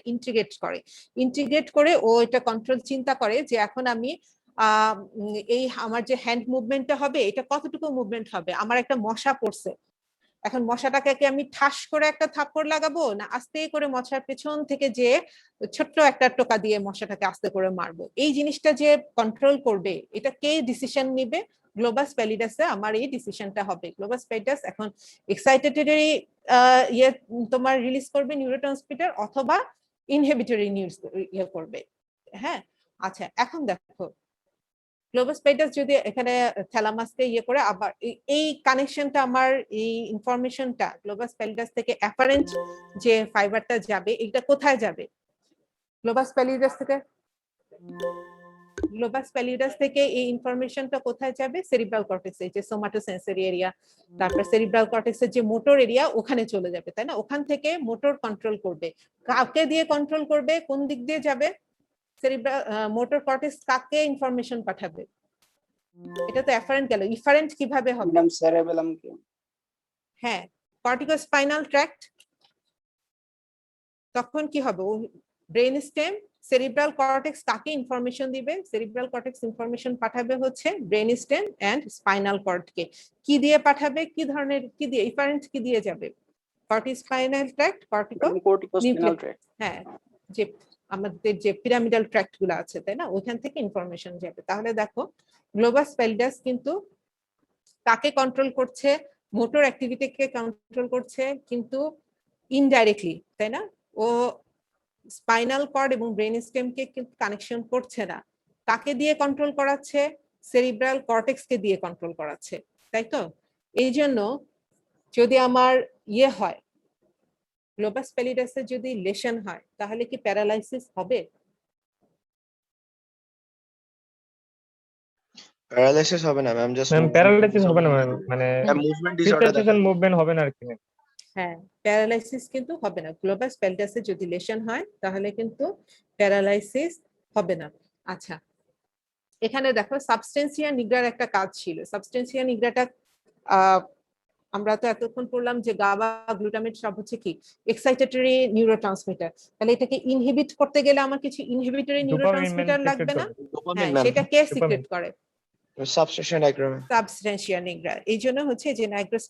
ইন্টিগ্রেট করে ও এটা কন্ট্রোল চিন্তা করে যে এখন আমি এই আমার যে হ্যান্ড মুভমেন্টটা হবে, এটা কতটুকু মুভমেন্ট হবে? আমার একটা মশা পড়ছে, এখন মশাটাকে কি আমি ঠাস করে একটা থাপ্পড় লাগাবো, না আস্তে করে মশার পেছন থেকে যে ছোট্ট একটা টোকা দিয়ে মশাটাকে আস্তে করে মারবো? এই জিনিসটা যে কন্ট্রোল করবে, এটা কে ডিসিশন নিবে? গ্লোবাস প্যালিডাসে আমার এই ডিসিশনটা হবে। গ্লোবাস প্যালিডাস এখন এক্সাইটেটরি ইয়ে তোমার রিলিজ করবে নিউরোট্রান্সমিটার, অথবা ইনহিবিটরি নিউজ ইয়ে করবে। হ্যাঁ, আচ্ছা, এখন দেখো গ্লোবাস প্যালিডাস যদি এখানে থ্যালামাসকে ইয়ে করে, আবার এই কানেকশনটা, আমার এই ইনফরমেশনটা গ্লোবাস প্যালিডাস থেকে অ্যাপারেন্ট যে ফাইবারটা যাবে, এটা কোথায় যাবে? গ্লোবাস প্যালিডাস থেকে এই ইনফরমেশনটা কোথায় যাবে? সেরিব্রাল কর্টেক্সে, যে সোমাটোসেন্সরি এরিয়া, তারপর সেরিব্রাল কর্টেক্সের যে মোটর এরিয়া, ওখানে চলে যাবে, তাই না? ওখান থেকে মোটর কন্ট্রোল করবে। কাকে দিয়ে কন্ট্রোল করবে? কোন দিক দিয়ে যাবে? সেরিব্রাল মোটর কর্টেক্স কাকে ইনফরমেশন পাঠাবে? এটা তো অ্যাফারেন্ট গেল। ইফারেন্ট কিভাবে হবে? ম্যাডাম সেরেবেলাম কি? হ্যাঁ, কর্টিকোস্পাইনাল ট্র্যাক্ট। তখন কি হবে? ব্রেন স্টেম, সেরিব্রাল কর্টেক্স কাকে ইনফরমেশন দিবে? সেরিব্রাল কর্টেক্স ইনফরমেশন পাঠাবে হচ্ছে ব্রেন স্টেম এন্ড স্পাইনাল কর্ডকে। কি দিয়ে পাঠাবে? কি ধরনের, কি দিয়ে ইফারেন্ট, কি দিয়ে যাবে? কর্টিস্পাইনাল ট্র্যাক্ট, কর্টিকোস্পিনাল ট্র্যাক্ট। হ্যাঁ, যে আমাদের যে পিরামিডাল ট্র্যাক্ট গুলো আছে, তাই না? ওইখান থেকে ইনফরমেশন যাবে। তাহলে দেখো গ্লোবাস প্যালিডাস কিন্তু কাকে কন্ট্রোল করছে? মোটর অ্যাক্টিভিটিকে কন্ট্রোল করছে, কিন্তু ইনডাইরেক্টলি, তাই না? ও স্পাইনাল কর্ড এবং ব্রেন স্টেমকে কিন্তু কানেকশন করছে না। কাকে দিয়ে কন্ট্রোল করাচ্ছে? সেরিব্রাল কর্টেক্সকে দিয়ে কন্ট্রোল করাচ্ছে, তাই তো? এই জন্য যদি আমার ইয়ে হয়, গ্লোবাস প্যালিডাসের যদি লেশন হয়, তাহলে কি প্যারালাইসিস হবে? প্যারালাইসিস হবে না ম্যাম, জাস্ট ম্যাম প্যারালাইসিস হবে না ম্যাম, মানে মুভমেন্ট ডিসঅর্ডার ডিসোসিয়েশন মুভমেন্ট হবে না আর কি। হ্যাঁ, প্যারালাইসিস কিন্তু হবে না। গ্লোবাল প্যালিটাসে যদি লেশন হয় তাহলে কিন্তু প্যারালাইসিস হবে না। আচ্ছা, এখানে দেখো সাবস্টেন্সিয়া নিগ্রার একটা কাজ ছিল। সাবস্টেন্সিয়া নিগ্রাটা আমরা তো এতক্ষণ পড়লাম যে গাবা গ্লুটামেট সব হচ্ছে কি এক্সাইটেটরি নিউরোট্রান্সমিটার। তাহলে এটাকে ইনহিবিট করতে গেলে আমার কিছু ইনহিবিটরি নিউরোট্রান্সমিটার লাগবে না? ডোপামিন হ্যাঁ, ম্যাম, সেটা কে সিক্রেট করে? সাবস্টেশন ডায়াগ্রামে। সাবস্টেন্সিয়া নিগ্রা। এই জন্য হচ্ছে যে নাইগ্রাস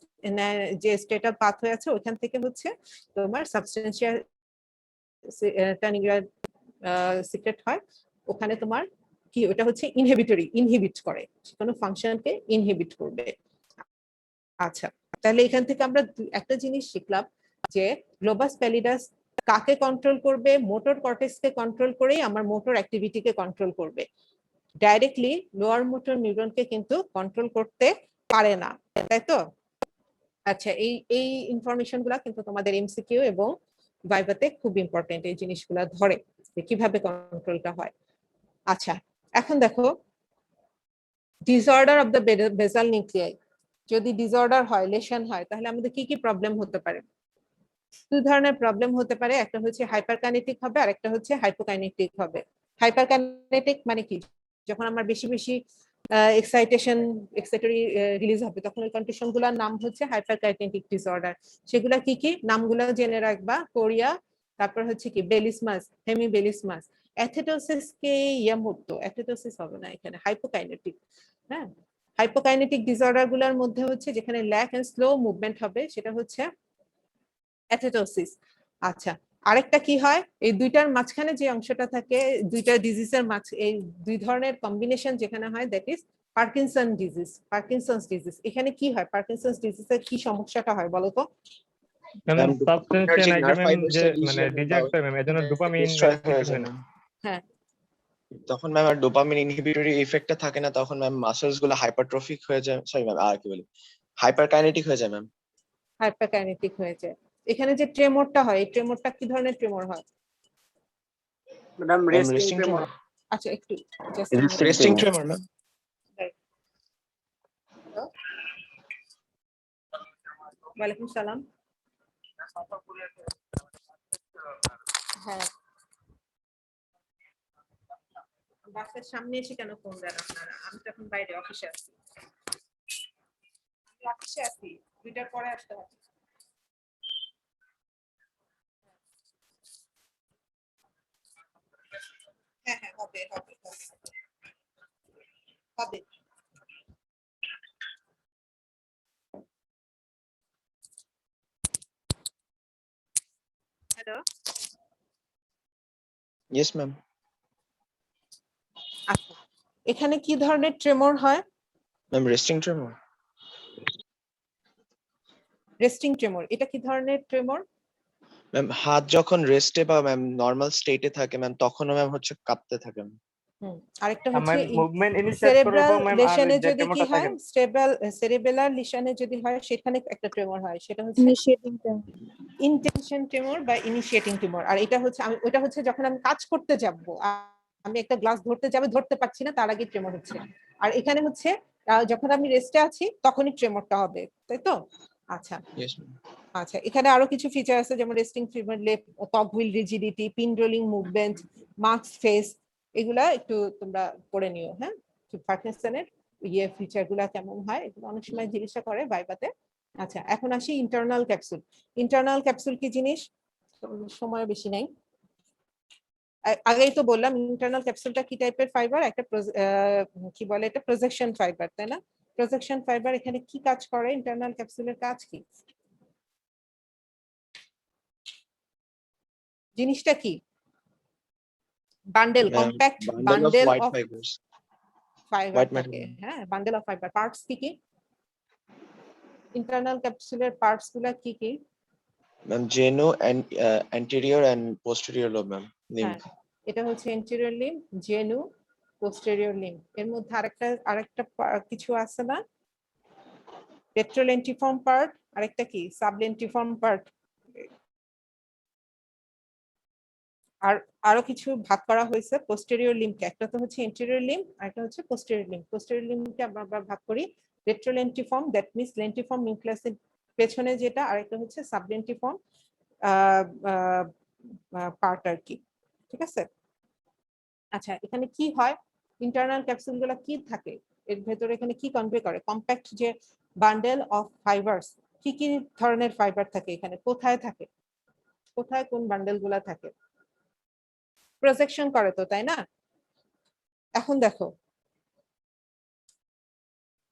যে স্টেটাল পাথওয়ে আছে ওখান থেকে হচ্ছে তোমার সাবস্টেন্সিয়া নিগ্রা সিক্রেট হয়। ওখানে তোমার কি ওটা হচ্ছে ইনহিবিটরি, ইনহিবিট করে, কোনো ফাংশনকে ইনহিবিট করবে। আচ্ছা, তাহলে এখান থেকে আমরা একটা জিনিস শিখলাম যে গ্লোবাস প্যালিডাস কাকে কন্ট্রোল করবে? মোটর কর্টেক্সকে কন্ট্রোল করেই আমার মোটর অ্যাক্টিভিটিকে কন্ট্রোল করবে। ডাইরেক্টলি লোয়ার মোটর নিউরনকে কিন্তু কন্ট্রোল করতে পারে না, তাই তো? আচ্ছা, এই ইনফরমেশন গুলা কিন্তু তোমাদের এমসিকিউ এবং ভাইভাতে খুব ইম্পর্টেন্ট। এই জিনিসগুলা ধরে যে কিভাবে কন্ট্রোলটা হয়। আচ্ছা, এখন দেখো disorder of the basal nuclei. যদি ডিসঅর্ডার হয়, লেশন হয়, তাহলে আমাদের কি কি প্রবলেম হতে পারে? দুই ধরনের প্রবলেম হতে পারে। একটা হচ্ছে হাইপারকাইনেটিক হবে আর একটা হচ্ছে হাইপোকাইনেটিক হবে। হাইপারকাইনেটিক মানে কি? যখন আমার বেশি বেশি এক্সাইটরি রিলিজ হবে তখন ওই কন্ডিশন গুলোর নাম হচ্ছে হাইপারকাইনেটিক ডিসঅর্ডার। সেগুলা কি কি? নামগুলো জেনে রাখবা। কোরিয়া, তারপর হচ্ছে কি বেলিসমাস, হেমিবেলিসমাস। অ্যাথেটোসিস কে ইয়ামুতো, অ্যাথেটোসিস হবে না এখানে, হাইপোকাইনেটিক। হ্যাঁ, হাইপোকাইনেটিক ডিসঅর্ডার গুলোর মধ্যে হচ্ছে যেখানে ল্যাক এন্ড স্লো মুভমেন্ট হবে সেটা হচ্ছে অ্যাথেটোসিস। আচ্ছা, আরেকটা কি হয়? এই দুইটার মাঝখানে যে অংশটা থাকে, দুইটা ডিজিজের এই দুই ধরনের কম্বিনেশন যেখানে হয়, that is Parkinson disease. Parkinson's disease. এখানে কি হয়? পার্কিনসন্স ডিজিজের কি সমস্যাটা হয় বলো তো? ম্যাম সাবস্টেন্সিয়া নাইগ্রা ম্যাম যে মানে মানে ডিজেক্ট হয় ম্যাম, এজন্য ডোপামিন ডিস্ট্রয় হয়ে সিক্রেট যায় হয় না। না। হ্যাঁ, তখন ম্যাম আর ডোপামিন ইনহিবিটরি ইফেক্টটা থাকে না, তখন ম্যাম মাসলস গুলো হাইপারট্রফিক হয়ে যায়, সরি ম্যাম আর কি বলি, হাইপারকাইনেটিক হয়ে যায় ম্যাম। হাইপারকাইনেটিক হয়ে যায়। এখানে যে ট্রেমরটা হয়, এই ট্রেমরটা কি ধরনের ট্রেমর হয়? Madam ma'am resting resting tremor. Tremor, আচ্ছা, একটু জাস্ট রেস্টিং ট্রেমর ম্যাম। ওয়ালাইকুম সালাম। হ্যাঁ, বাসের সামনে এসে কেন ফোন দেন আপনারা? আমি তো এখন বাইরে অফিসে আছি। অফিসে আছি, 2টার পরে আসতে হবে। হ্যাঁ হ্যাঁ, হবে হবে হবে হবে। Hello, yes ma'am. আচ্ছা, এখানে কি ধরনের ট্রেমর হয়? Ma'am resting tremor. Resting tremor, এটা কি ধরনের ট্রেমর? ম্যাম হাত যখন রেস্টে বা ম্যাম নরমাল স্টেটে থাকে ম্যাম, তখনও ম্যাম হচ্ছে কাঁপতে থাকে ম্যাম। আরেকটা আমার হচ্ছে মুভমেন্ট ইনিশিয়েট সেরেব্রাল করব ম্যাম, আর লেশনে যে যদি কি ট্রেমরটা হয়, থাকে সেরেবেলার লেশনে যদি হয় সেখানে একটা ট্রেমর হয়, সেটা হচ্ছে Initiating them. ইনটেনশন ট্রেমর বা ইনিশিয়েটিং ট্রেমর। আর এটা হচ্ছে ওটা হচ্ছে যখন আমি কাজ করতে যাব, আমি একটা গ্লাস ধরতে যাবে, ধরতে পারছি না, তার আগে ট্রেমর হচ্ছে। আর এখানে হচ্ছে যখন আমি রেস্টে আছি তখনই ট্রেমরটা হবে, তাই তো? আচ্ছা ইয়েস ম্যাম। আচ্ছা, এখানে আরো কিছু ফিচার আছে যেমন resting tremor, top wheel rigidity, pin rolling movement, mask face. এগুলা একটু তোমরা পড়ে নিও। হ্যাঁ, পার্কিনসনের ফিচার গুলা কেমন হয়, এগুলো অনেক সময় জিজ্ঞাসা করে ভাইভাতে। আচ্ছা, এখন আসি ইন্টারনাল ক্যাপসুল। ইন্টারনাল ক্যাপসুল কি জিনিস? সময় বেশি নাই, আগেই তো বললাম ইন্টারনাল ক্যাপসুলটা কি টাইপের ফাইবার। একটা কি বলে এটা, প্রজেকশন ফাইবার, তাই না? প্রজেকশন ফাইবার এখানে কি কাজ করে? ইন্টারনাল ক্যাপসুলের কাজ কি? জিনিসটা কি? Bundle, compact bundle white of fibres, fibre white থাকে। ম্যাটার। হ্যাঁ, বান্ডেল অফ ফাইবার। পার্টস কি কি? ইন্টারনাল ক্যাপসুলের পার্টস গুলা কি কি? Ma'am genu and anterior and posterior lobe ma'am, limb. হ্যাঁ, এটা হচ্ছে anterior limb, genu, posterior limb. এর মধ্যে আরেকটা কিছু আছে না? পেট্রোলেন্টিফর্ম পার্ট, আরেকটা কি সাবলেন্টিফর্ম পার্ট। আর আরো কিছু ভাগ করা হয়েছে পোস্টেরিয়র লিম্বকে, একটা তো হচ্ছে এন্টেরিয়র লিম্ব আর একটা হচ্ছে পোস্টেরিয়র লিম্ব। পোস্টেরিয়র লিম্বকে আমরা ভাগ করি রেট্রোলেন্টিফর্ম, দ্যাট মিন্স লেন্টিফর্ম নিউক্লিয়াসের পেছনে যেটা, আর একটা হচ্ছে সাবলেন্টিফর্ম পার্ট আর কি, ঠিক আছে। আচ্ছা, এখানে কি হয়, ইন্টারনাল ক্যাপসুল গুলা কি থাকে এর ভেতরে, এখানে কি কনভে করে, কম্প্যাক্ট যে বান্ডেল অফ ফাইবারস, কি কি ধরনের ফাইবার থাকে এখানে, কোথায় থাকে, কোথায় কোন বান্ডেল গুলা থাকে, প্রজেকশন করে তো, তাই না। এখন দেখো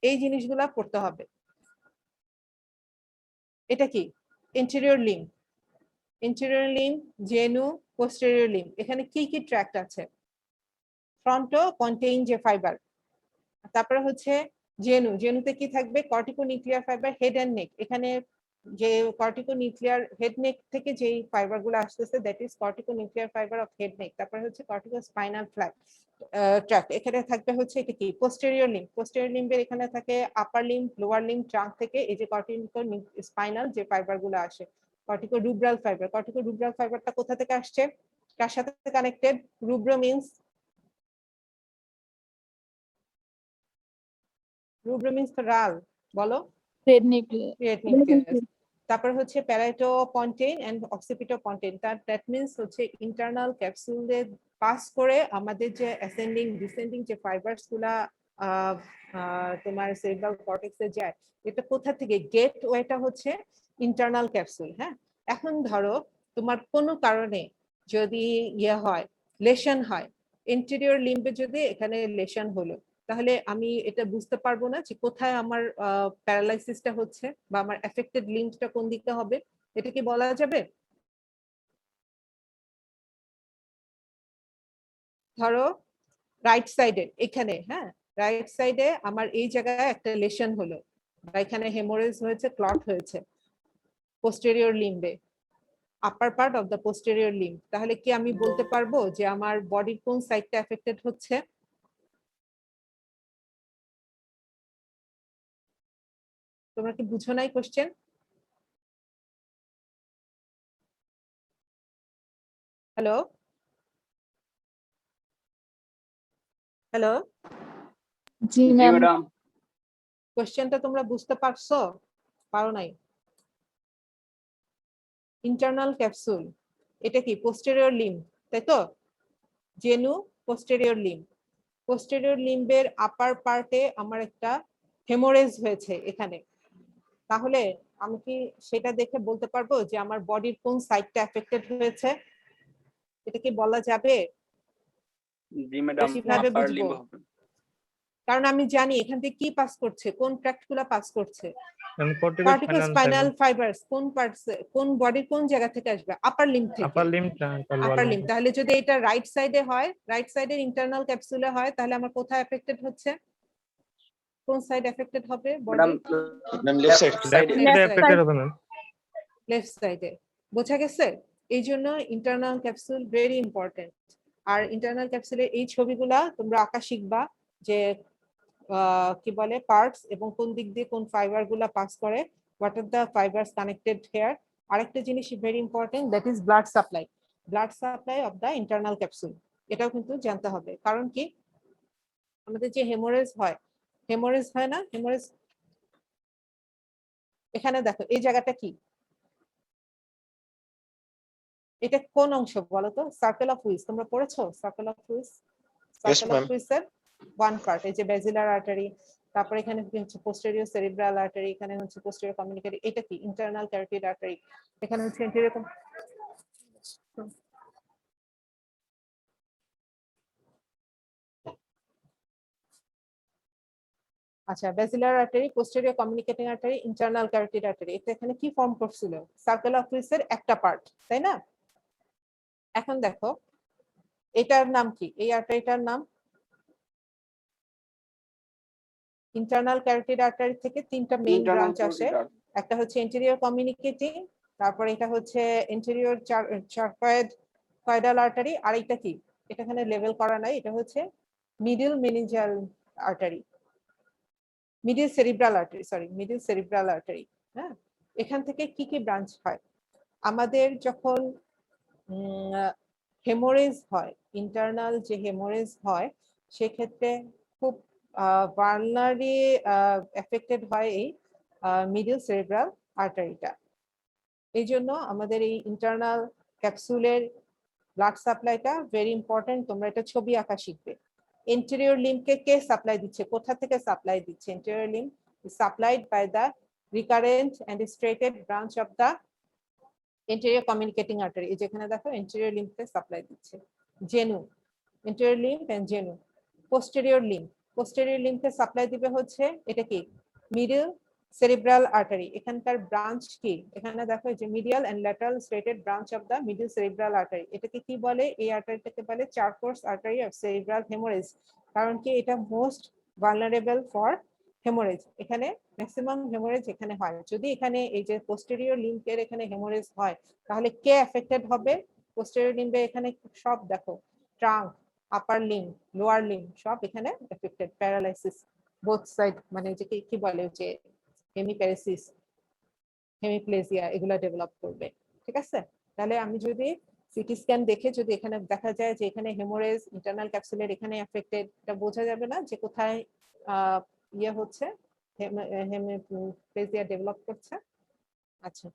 এই জিনিসগুলা পড়তে হবে। এটা কি interior limb, interior limb, genu, posterior limb, এখানে কি কি ট্র্যাক্ট আছে, ফ্রন্টো কন্টেইন যে ফাইবার, তারপরে হচ্ছে জেনু, জেনুতে কি থাকবে, cortico nuclear fibre, head and neck, এখানে যে কর্টিকো নিউক্লিয়ার হেড নেক থেকে যেই ফাইবার গুলো আসতেছে that is cortico nuclear fibre of head neck. তারপরে হচ্ছে কর্টিকো স্পাইনাল ট্র্যাক্ট, এখানে থাকবে হচ্ছে এটা কি পোস্টেরিয়র লিম্ব, পোস্টেরিয়র লিম্বের এখানে থাকে আপার লিম্ব, লোয়ার লিম্ব, ট্রাঙ্ক থেকে এই যে কর্টিকো স্পাইনাল যে ফাইবার গুলো আসে, কর্টিকো রুব্রাল ফাইবার, কর্টিকো রুব্রাল ফাইবারটা কোথা থেকে আসছে, কার সাথে কানেক্টেড, রুব্রো মিন্স, রুব্রো মিন্স তো রাল, বলো, Red nucleus. Red nucleus. তারপর হচ্ছে প্যারাইটোপন্টেইন এন্ড অক্সিপিটোপন্টেইন, দ্যাট মিন্স হচ্ছে ইন্টারনাল ক্যাপসুলে পাস করে আমাদের যে অ্যাসেন্ডিং ডিসেন্ডিং যে ফাইবারস গুলা তোমার সেরিব্রাল কর্টেক্সে যায়, এটা কোথা থেকে, গেট ওয়েটা হচ্ছে ইন্টারনাল ক্যাপসুল। হ্যাঁ, এখন ধরো তোমার কোনো কারণে যদি ইয়ে হয়, লেশন হয়, ইন্টেরিয়র লিম্বে যদি এখানে লেশন হলো, তাহলে আমি এটা বুঝতে পারবো না যে কোথায় আমার প্যারালাইসিসটা হচ্ছে বা আমার এফেক্টেড লিম্বটা কোন দিকে হবে, এটা কি বলা যাবে। ধরো রাইট সাইডে এখানে, হ্যাঁ রাইট সাইডে আমার এই জায়গায় একটা লেশন হলো বা এখানে হেমোরেজ হয়েছে, ক্লট হয়েছে পোস্টেরিয়র লিম্বে, upper part of the posterior limb, তাহলে কি আমি বলতে পারবো যে আমার বডির কোন সাইডটা এফেক্টেড হচ্ছে। তোমরা কি বুঝো নাই কোশ্চেন? হ্যালো হ্যালো, জি জি ম্যাম। ম্যাডাম। কোশ্চেনটা তোমরা বুঝতে পারছো, পারো নাই? ইন্টারনাল ক্যাপসুল, এটা কি পোস্টেরিয়র লিম্ব, তাই তো, জেনু পোস্টেরিয়র লিম্ব, পোস্টেরিয়র লিম্বের আপার পার্টে আমার একটা হেমোরেজ হয়েছে এখানে, তাহলে আমি কি সেটা দেখে বলতে পারবো যে আমার বডির কোন সাইডটা এফেক্টেড হয়েছে, এটা কি বলা যাবে? জি ম্যাডাম, কিভাবে আপার বুঝবো? লিম্ব হবে। কারণ আমি জানি এখান থেকে কি পাস করছে, কোন ট্র্যাক্ট গুলা পাস করছে, কর্টিকো কর্টিকো স্পাইনাল ফাইবারস কোন পার্টস, কোন বডির কোন জায়গা থেকে আসবে, আপার লিম্ব থেকে, আপার লিম্বটা আপার লিম্ব। তাহলে যদি এটা রাইট সাইডে হয়, রাইট সাইডের ইন্টারনাল ক্যাপসুলে হয়, তাহলে আমার কোথায় এফেক্টেড হচ্ছে, কোন সাইড এফেক্টেড হবে madam body, ma'am left side. সাইডে। এফেক্টেড হবে না। লেফট সাইডে, বোঝা গেছে। এই জন্য ইন্টারনাল ক্যাপসুল ভেরি ইম্পর্টেন্ট। আর ইন্টারনাল ক্যাপসুলের এই ছবিগুলা তোমরা আঁকা শিখবা, যে কি বলে পার্টস এবং কোন দিক দিয়ে কোন ফাইবার গুলা পাস করে, what are the fibres connected here. আরেকটা জিনিস very important, that is blood supply, blood supply of the internal capsule, এটাও কিন্তু জানতে হবে। কারণ কি আমাদের যে হেমোরেজ হয়, হেমোরেজ হয় না, হেমোরেজ এখানে দেখো এই জায়গাটা কি, এটা কোন অংশ বলো তো, সার্কেল অফ হুইস, তোমরা পড়েছো circle of Willis, circle of ma'am. হুইসের ওয়ান পার্ট, এই যে বেজিলার আর্টারি, তারপরে এখানে হচ্ছে পোস্টেরিয়র সেরিব্রাল আর্টারি, এখানে হচ্ছে পোস্টেরিয়র কমিউনিকেটরি, এটা কি ইন্টারনাল ক্যারোটিড আর্টারি, এখানে হচ্ছে এন্টেরিয়র। আচ্ছা, basilar artery, posterior communicating artery, internal carotid artery, এটা এখানে কি ফর্ম করছিল, সার্কেল অফ হুইসের একটা পার্ট, তাই না। এখন দেখো এটার নাম কি, এই আর্টারিটার নাম, ইন্টারনাল ক্যারোটিড আর্টারি থেকে তিনটা মেইন ব্রাঞ্চ আসে, একটা হচ্ছে ইন্টেরিয়র কমিউনিকেটিং, তারপরে এটা হচ্ছে ইন্টেরিয়র চারকয়েডাল আর্টারি, আর এটা কি, এটা এখানে লেভেল করা নাই, এটা হচ্ছে middle meningeal artery, middle cerebral artery, sorry middle cerebral artery. হ্যাঁ, এখান থেকে কি কি ব্রাঞ্চ হয়, আমাদের যখন হেমোরেজ হয়, ইন্টারনাল যে হেমোরেজ হয় সেক্ষেত্রে খুব ভালনারি এফেক্টেড হয় এই মিডল সেরিব্রাল আর্টারিটা। এই জন্য আমাদের এই ইন্টারনাল ক্যাপসুলের ব্লাড সাপ্লাইটা ভেরি ইম্পর্টেন্ট। তোমরা এটা ছবি আঁকা শিখবে। এন্টেরিয়র লিম্বকে কে সাপ্লাই দিচ্ছে, কোথা থেকে সাপ্লাই দিচ্ছে? Anterior limb supplied by the recurrent and striate branch of the anterior communicating artery. এই যেখানে দেখো এন্টেরিয়র লিম্বকে সাপ্লাই দিচ্ছে। Genu, anterior limb and genu. Posterior limb, posterior লিম্বকে সাপ্লাই দিবে হচ্ছে এটা কি মিডল সেরিব্রাল আর্টারি। এখানকার ব্রাঞ্চ কি? এখানে দেখো যে medial and lateral striate branch of the middle cerebral artery. এটাকে কি বলে? এই আর্টারিটাকে বলে Charcot's artery of cerebral haemorrhage. কারণ কি এটা মোস্ট ভালনারেবল ফর হেমোরেজ। এখানে ম্যাক্সিমাম হেমোরেজ এখানে হয়। যদি এখানে এই যে পোস্টেরিয়র লিম্বের এখানে হেমোরেজ হয় তাহলে কে এফেক্টেড হবে? পোস্টেরিয়র লিম্বে এখানে সব দেখো ট্রাঙ্ক, আপার লিম্ব, লোয়ার লিম্ব সব এখানে এফেক্টেড। প্যারালাইসিস বোথ সাইড, মানে যে কি বলে যে হেমিপ্যারেসিস, হেমিপ্লেজিয়া এগুলা ডেভেলপ করবে। ঠিক আছে? তাহলে আমি যদি সিটি স্ক্যান দেখে যদি এখানে দেখা যায় যে এখানে হেমোরেজ ইন্টারনাল ক্যাপসুলের এখানে এফেক্টেড, এটা বোঝা যাবে না যে কোথায় ইয়ে হচ্ছে হেমিপ্লেজিয়া ডেভেলপ করছে। আচ্ছা,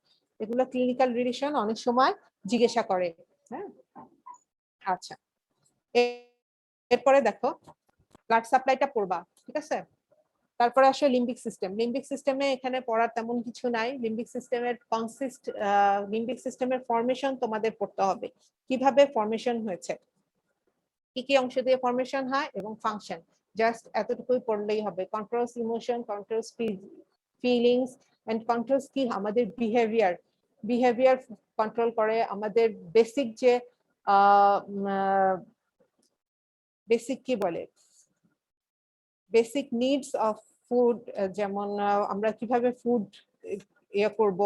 এগুলো ক্লিনিক্যাল রিলেশন অনেক সময় জিজ্ঞাসা করে। হ্যাঁ, আচ্ছা এরপরে দেখো ব্লাড সাপ্লাইটা পড়বা। ঠিক আছে? তারপরে আসলে লিম্বিক সিস্টেম। লিম্বিক সিস্টেমে এখানে পড়ার তেমন কিছু নাই। লিম্বিক সিস্টেমের লিম্বিক সিস্টেমের ফরমেশন তোমাদের পড়তে হবে, কিভাবে ফরমেশন হয়েছে, কি কি অংশ দিয়ে ফরমেশন হয় এবং ফাংশন। জাস্ট এতটুকুই পড়লেই হবে। Controls emotion, controls feelings and controls কি আমাদের বিহেভিয়ার কন্ট্রোল করে। আমাদের বেসিক যে বেসিক কি বলে বেসিক নিডস অফ ফুড, যেমন আমরা কিভাবে ফুড ইয়ে করব,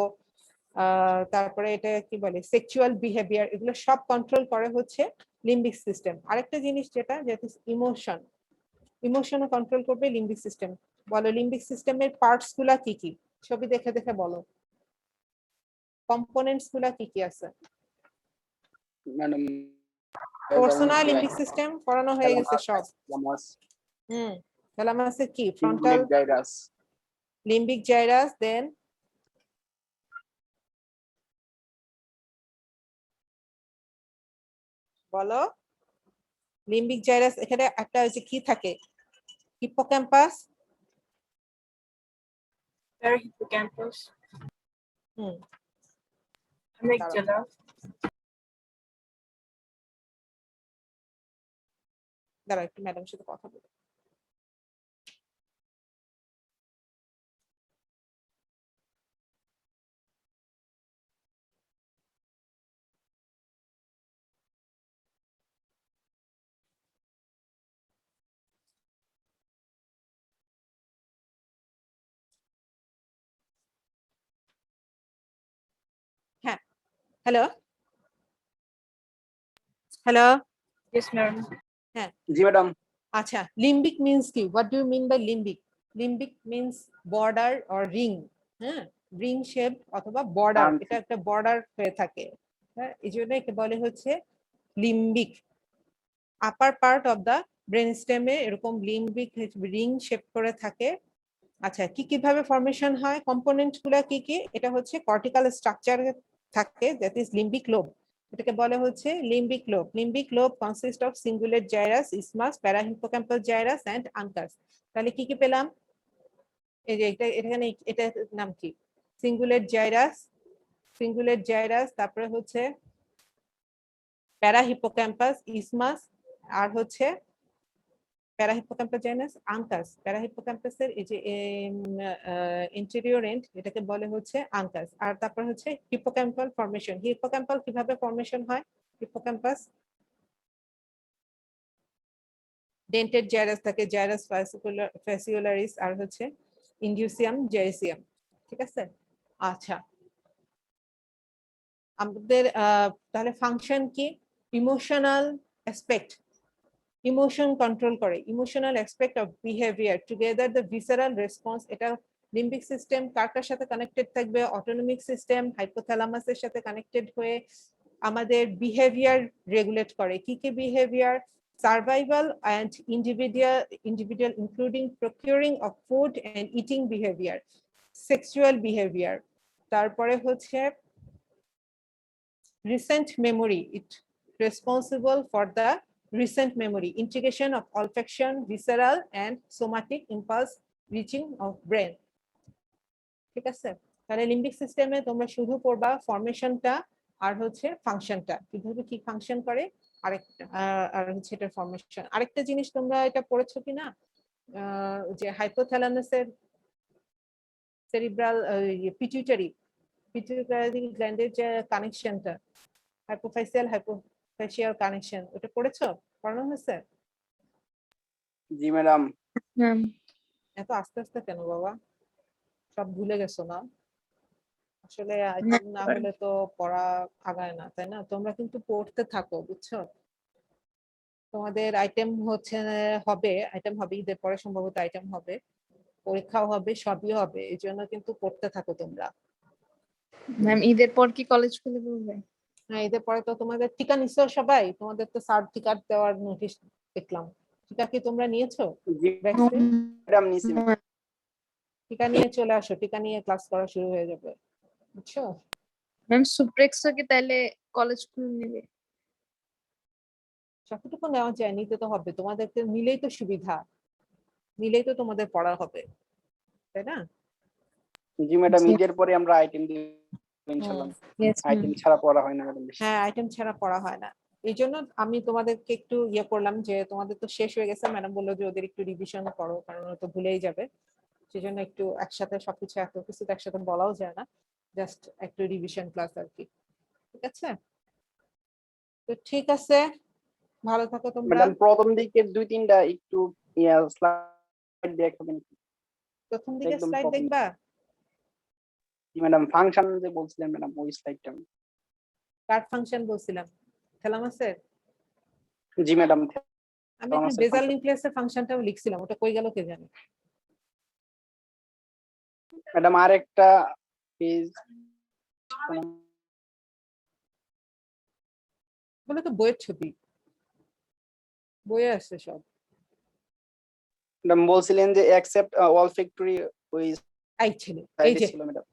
তারপরে এটা কি বলে সেক্সুয়াল বিহেভিয়ার, এগুলো সব কন্ট্রোল করে হচ্ছে লিম্বিক সিস্টেম। আরেকটা জিনিস যেটা ইমোশনও কন্ট্রোল করবে লিম্বিক সিস্টেম। বলো লিম্বিক সিস্টেমের পার্টস গুলা কি কি? ছবি দেখে দেখে বলো, কম্পোনেন্টস গুলা কি কি আছে? ম্যাডাম পার্সোনাল লিম্বিক সিস্টেম পড়ানো হয়ে গেছে সব। থ্যালামাসের কি? ফ্রন্টাল জাইরাস, লিম্বিক জাইরাস, দেন বলো লিম্বিক জাইরাস। এখানে একটা যে কি থাকে? হিপোক্যাম্পাস, হিপোক্যাম্পাস, হুম অ্যামিগডালা, দাঁড়াও একটু ম্যাডামের সাথে কথা বলি। হ্যাঁ, হ্যালো হ্যালো, ইয়েস ম্যাম। জি ম্যাডাম। আচ্ছা লিম্বিক মিন্স কি? What do you mean by limbic? Limbic means border or ring. হ্যাঁ, রিং শেপ অথবা বর্ডার, এটা একটা বর্ডার হয়ে থাকে। হ্যাঁ, এই জন্য একে বলে হচ্ছে limbic. Upper part of the brain স্টেমে এরকম লিম্বিক রিং শেপ করে থাকে। আচ্ছা, কি কিভাবে ফরমেশন হয়, কম্পোনেন্ট গুলা কি কি? এটা হচ্ছে কর্টিক্যাল স্ট্রাকচার থাকে, দ্যাট ইজ লিম্বিক লোব। এটাকে বলে হচ্ছে limbic lobe. Limbic lobe consist of cingulate gyrus, isthmus, parahippocampal gyrus and uncus. তাহলে কি কি পেলাম? এই যে এখানে এটার নাম কি? সিঙ্গুলেট জাইরাস, তারপরে হচ্ছে প্যারাহিপোক্যাম্পাস, ইসমাস, আর হচ্ছে প্যারাহিপোক্যাম্পাস জাইনাস, আনকাস। প্যারাহিপোক্যাম্পাসের এই যে ইন্টেরিয়র এন্ড, এটাকে বলে হচ্ছে আনকাস। আর তারপর হচ্ছে হিপোক্যাম্পাল ফর্মেশন। হিপোক্যাম্পাল কিভাবে ফর্মেশন হয়? হিপোক্যাম্পাস ডেন্টেড জাইরাস থাকে, জাইরাস ফ্যাসিওলারিস, আর হচ্ছে ইন্ডিউসিয়াম জেরিসিয়াম। ঠিক আছে? আচ্ছা, আমাদের তাহলে ফাংশন কি? ইমোশনাল অ্যাসপেক্ট, ইমোশন কন্ট্রোল করে। Emotional aspect of behaviour together the visceral response. এটা লিম্বিক সিস্টেম কার কার সাথে কানেক্টেড থাকবে? অটোনমিক সিস্টেম হাইপোথ্যালামাসের সাথে কানেক্টেড হয়ে আমাদের বিহেভিয়ার রেগুলেট করে। কি কি behaviour? Survival and individual including procuring of food and eating behaviour, sexual behaviour, তারপরে হচ্ছে recent memory, it responsible for the recent memory, integration of olfaction, visceral and somatic impulse reaching of brain. ঠিক আছে, তাহলে লিম্বিক সিস্টেমে তোমরা শুধু পড়বা ফরমেশনটা আর হচ্ছে ফাংশনটা, কিভাবে কি ফাংশন করে, আরেকটা আর হচ্ছে এটা ফরমেশন। আরেকটা জিনিস তোমরা এটা পড়েছো কিনা, যে হাইপোথ্যালামাসের সেরিব্রাল পিটুইটারি গ্ল্যান্ডের যে কানেকশনটা, হাইপোফেসিয়াল কানেকশন, ওটা পড়েছো? পড়ানো হয়েছে? জি ম্যাডাম। Ma'am. এত আস্তে আস্তে কেন বাবা, সব ভুলে গেছো না? আসলে আইটেম না হলে তো পড়া আগায় না, তাই না? তোমরা কিন্তু পড়তে থাকো, বুঝছো? তোমাদের আইটেম হবে ঈদের পরে সম্ভবত আইটেম হবে, পরীক্ষাও হবে, সবই হবে, এই জন্য কিন্তু পড়তে থাকো তোমরা। ম্যাম ঈদের পর কি কলেজ খুলে বলবে? হ্যাঁ, এদের পরে তো তোমাদের টিকা নিছো সবাই, তোমাদের তো সার্টিফিকেট দেওয়ার নোটিশ দেখলাম, টিকা কি তোমরা নিয়েছো? জি ভ্যাকসিন ম্যাডাম নিছি। টিকা নিয়ে চলে আসো, টিকা নিয়ে ক্লাস করা শুরু হয়ে যাবে, বুঝছো? ম্যাম সুপ্রেক্সও কি তাহলে কলেজ খুলে নেবে? যতটুকু নেওয়া যায় নিতে তো হবে, তোমাদেরকে নিলেই তো সুবিধা, নিলেই তো তোমাদের পড়া হবে, তাই না? জি ম্যাডাম, জি। ঈদের পরে আমরা আইটেম দিব ইনশাআল্লাহ। Yes, ma'am. আইটেম ছাড়া পড়া হয় না ম্যাডাম। হ্যাঁ, আইটেম ছাড়া পড়া হয় না, এই জন্য আমি তোমাদেরকে একটু করলাম যে তোমাদের তো শেষ হয়ে গেছে, ম্যাডাম বললো যে ওদের একটু রিভিশন করো, কারণ ওরা তো ভুলেই যাবে, সেজন্য একটু একসাথে সবকিছু এত কিছু তো একসাথে বলাও যায় না, জাস্ট একটু রিভিশন ক্লাস আর কি, ঠিক আছে? তো ঠিক আছে, ভালো থাকো তোমরা। ম্যাডাম প্রথম দিকের 2-3টা একটু স্লাইড দেখাবেন? প্রথম দিকে একদম স্লাইড প্রথম। দেখবা? জি ম্যাডাম, ফাংশন যে বলছিলেন ম্যাডাম ওই স্লাইডটা। কার ফাংশন বলছিলাম? থ্যালামাসের? জি ম্যাডাম। আমি এখানে থ্যালামাসের বেজাল function। নিউক্লিয়াসের ফাংশনটাও লিখছিলাম, ওটা কই গেল কে জানে? ম্যাডাম আরেকটা পেজ বলে তো বইয়ের ছবি, বইয়ে আসছে সব। ম্যাডাম বলছিলেন যে অ্যাকসেপ্ট অলফ্যাক্টরি ওই এই ছেলে, এই সাইডে যে ছিল ম্যাডাম।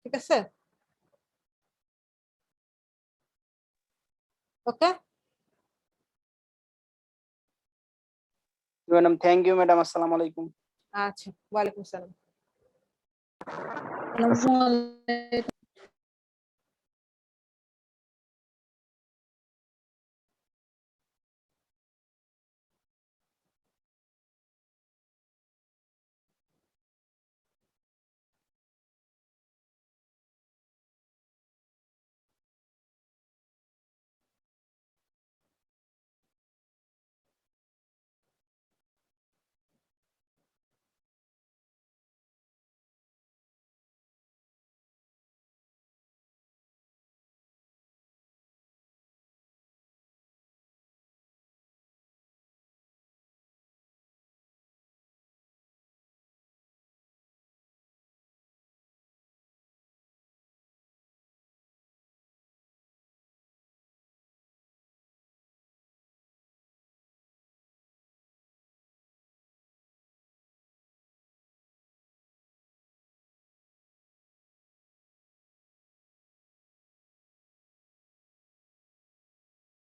ঠিক আছে, ওকে। ম্যাডাম থ্যাংক ইউ ম্যাডাম, আসসালামু আলাইকুম। আচ্ছা, ওয়ালাইকুম আসসালাম। আসসালামু আলাইকুম।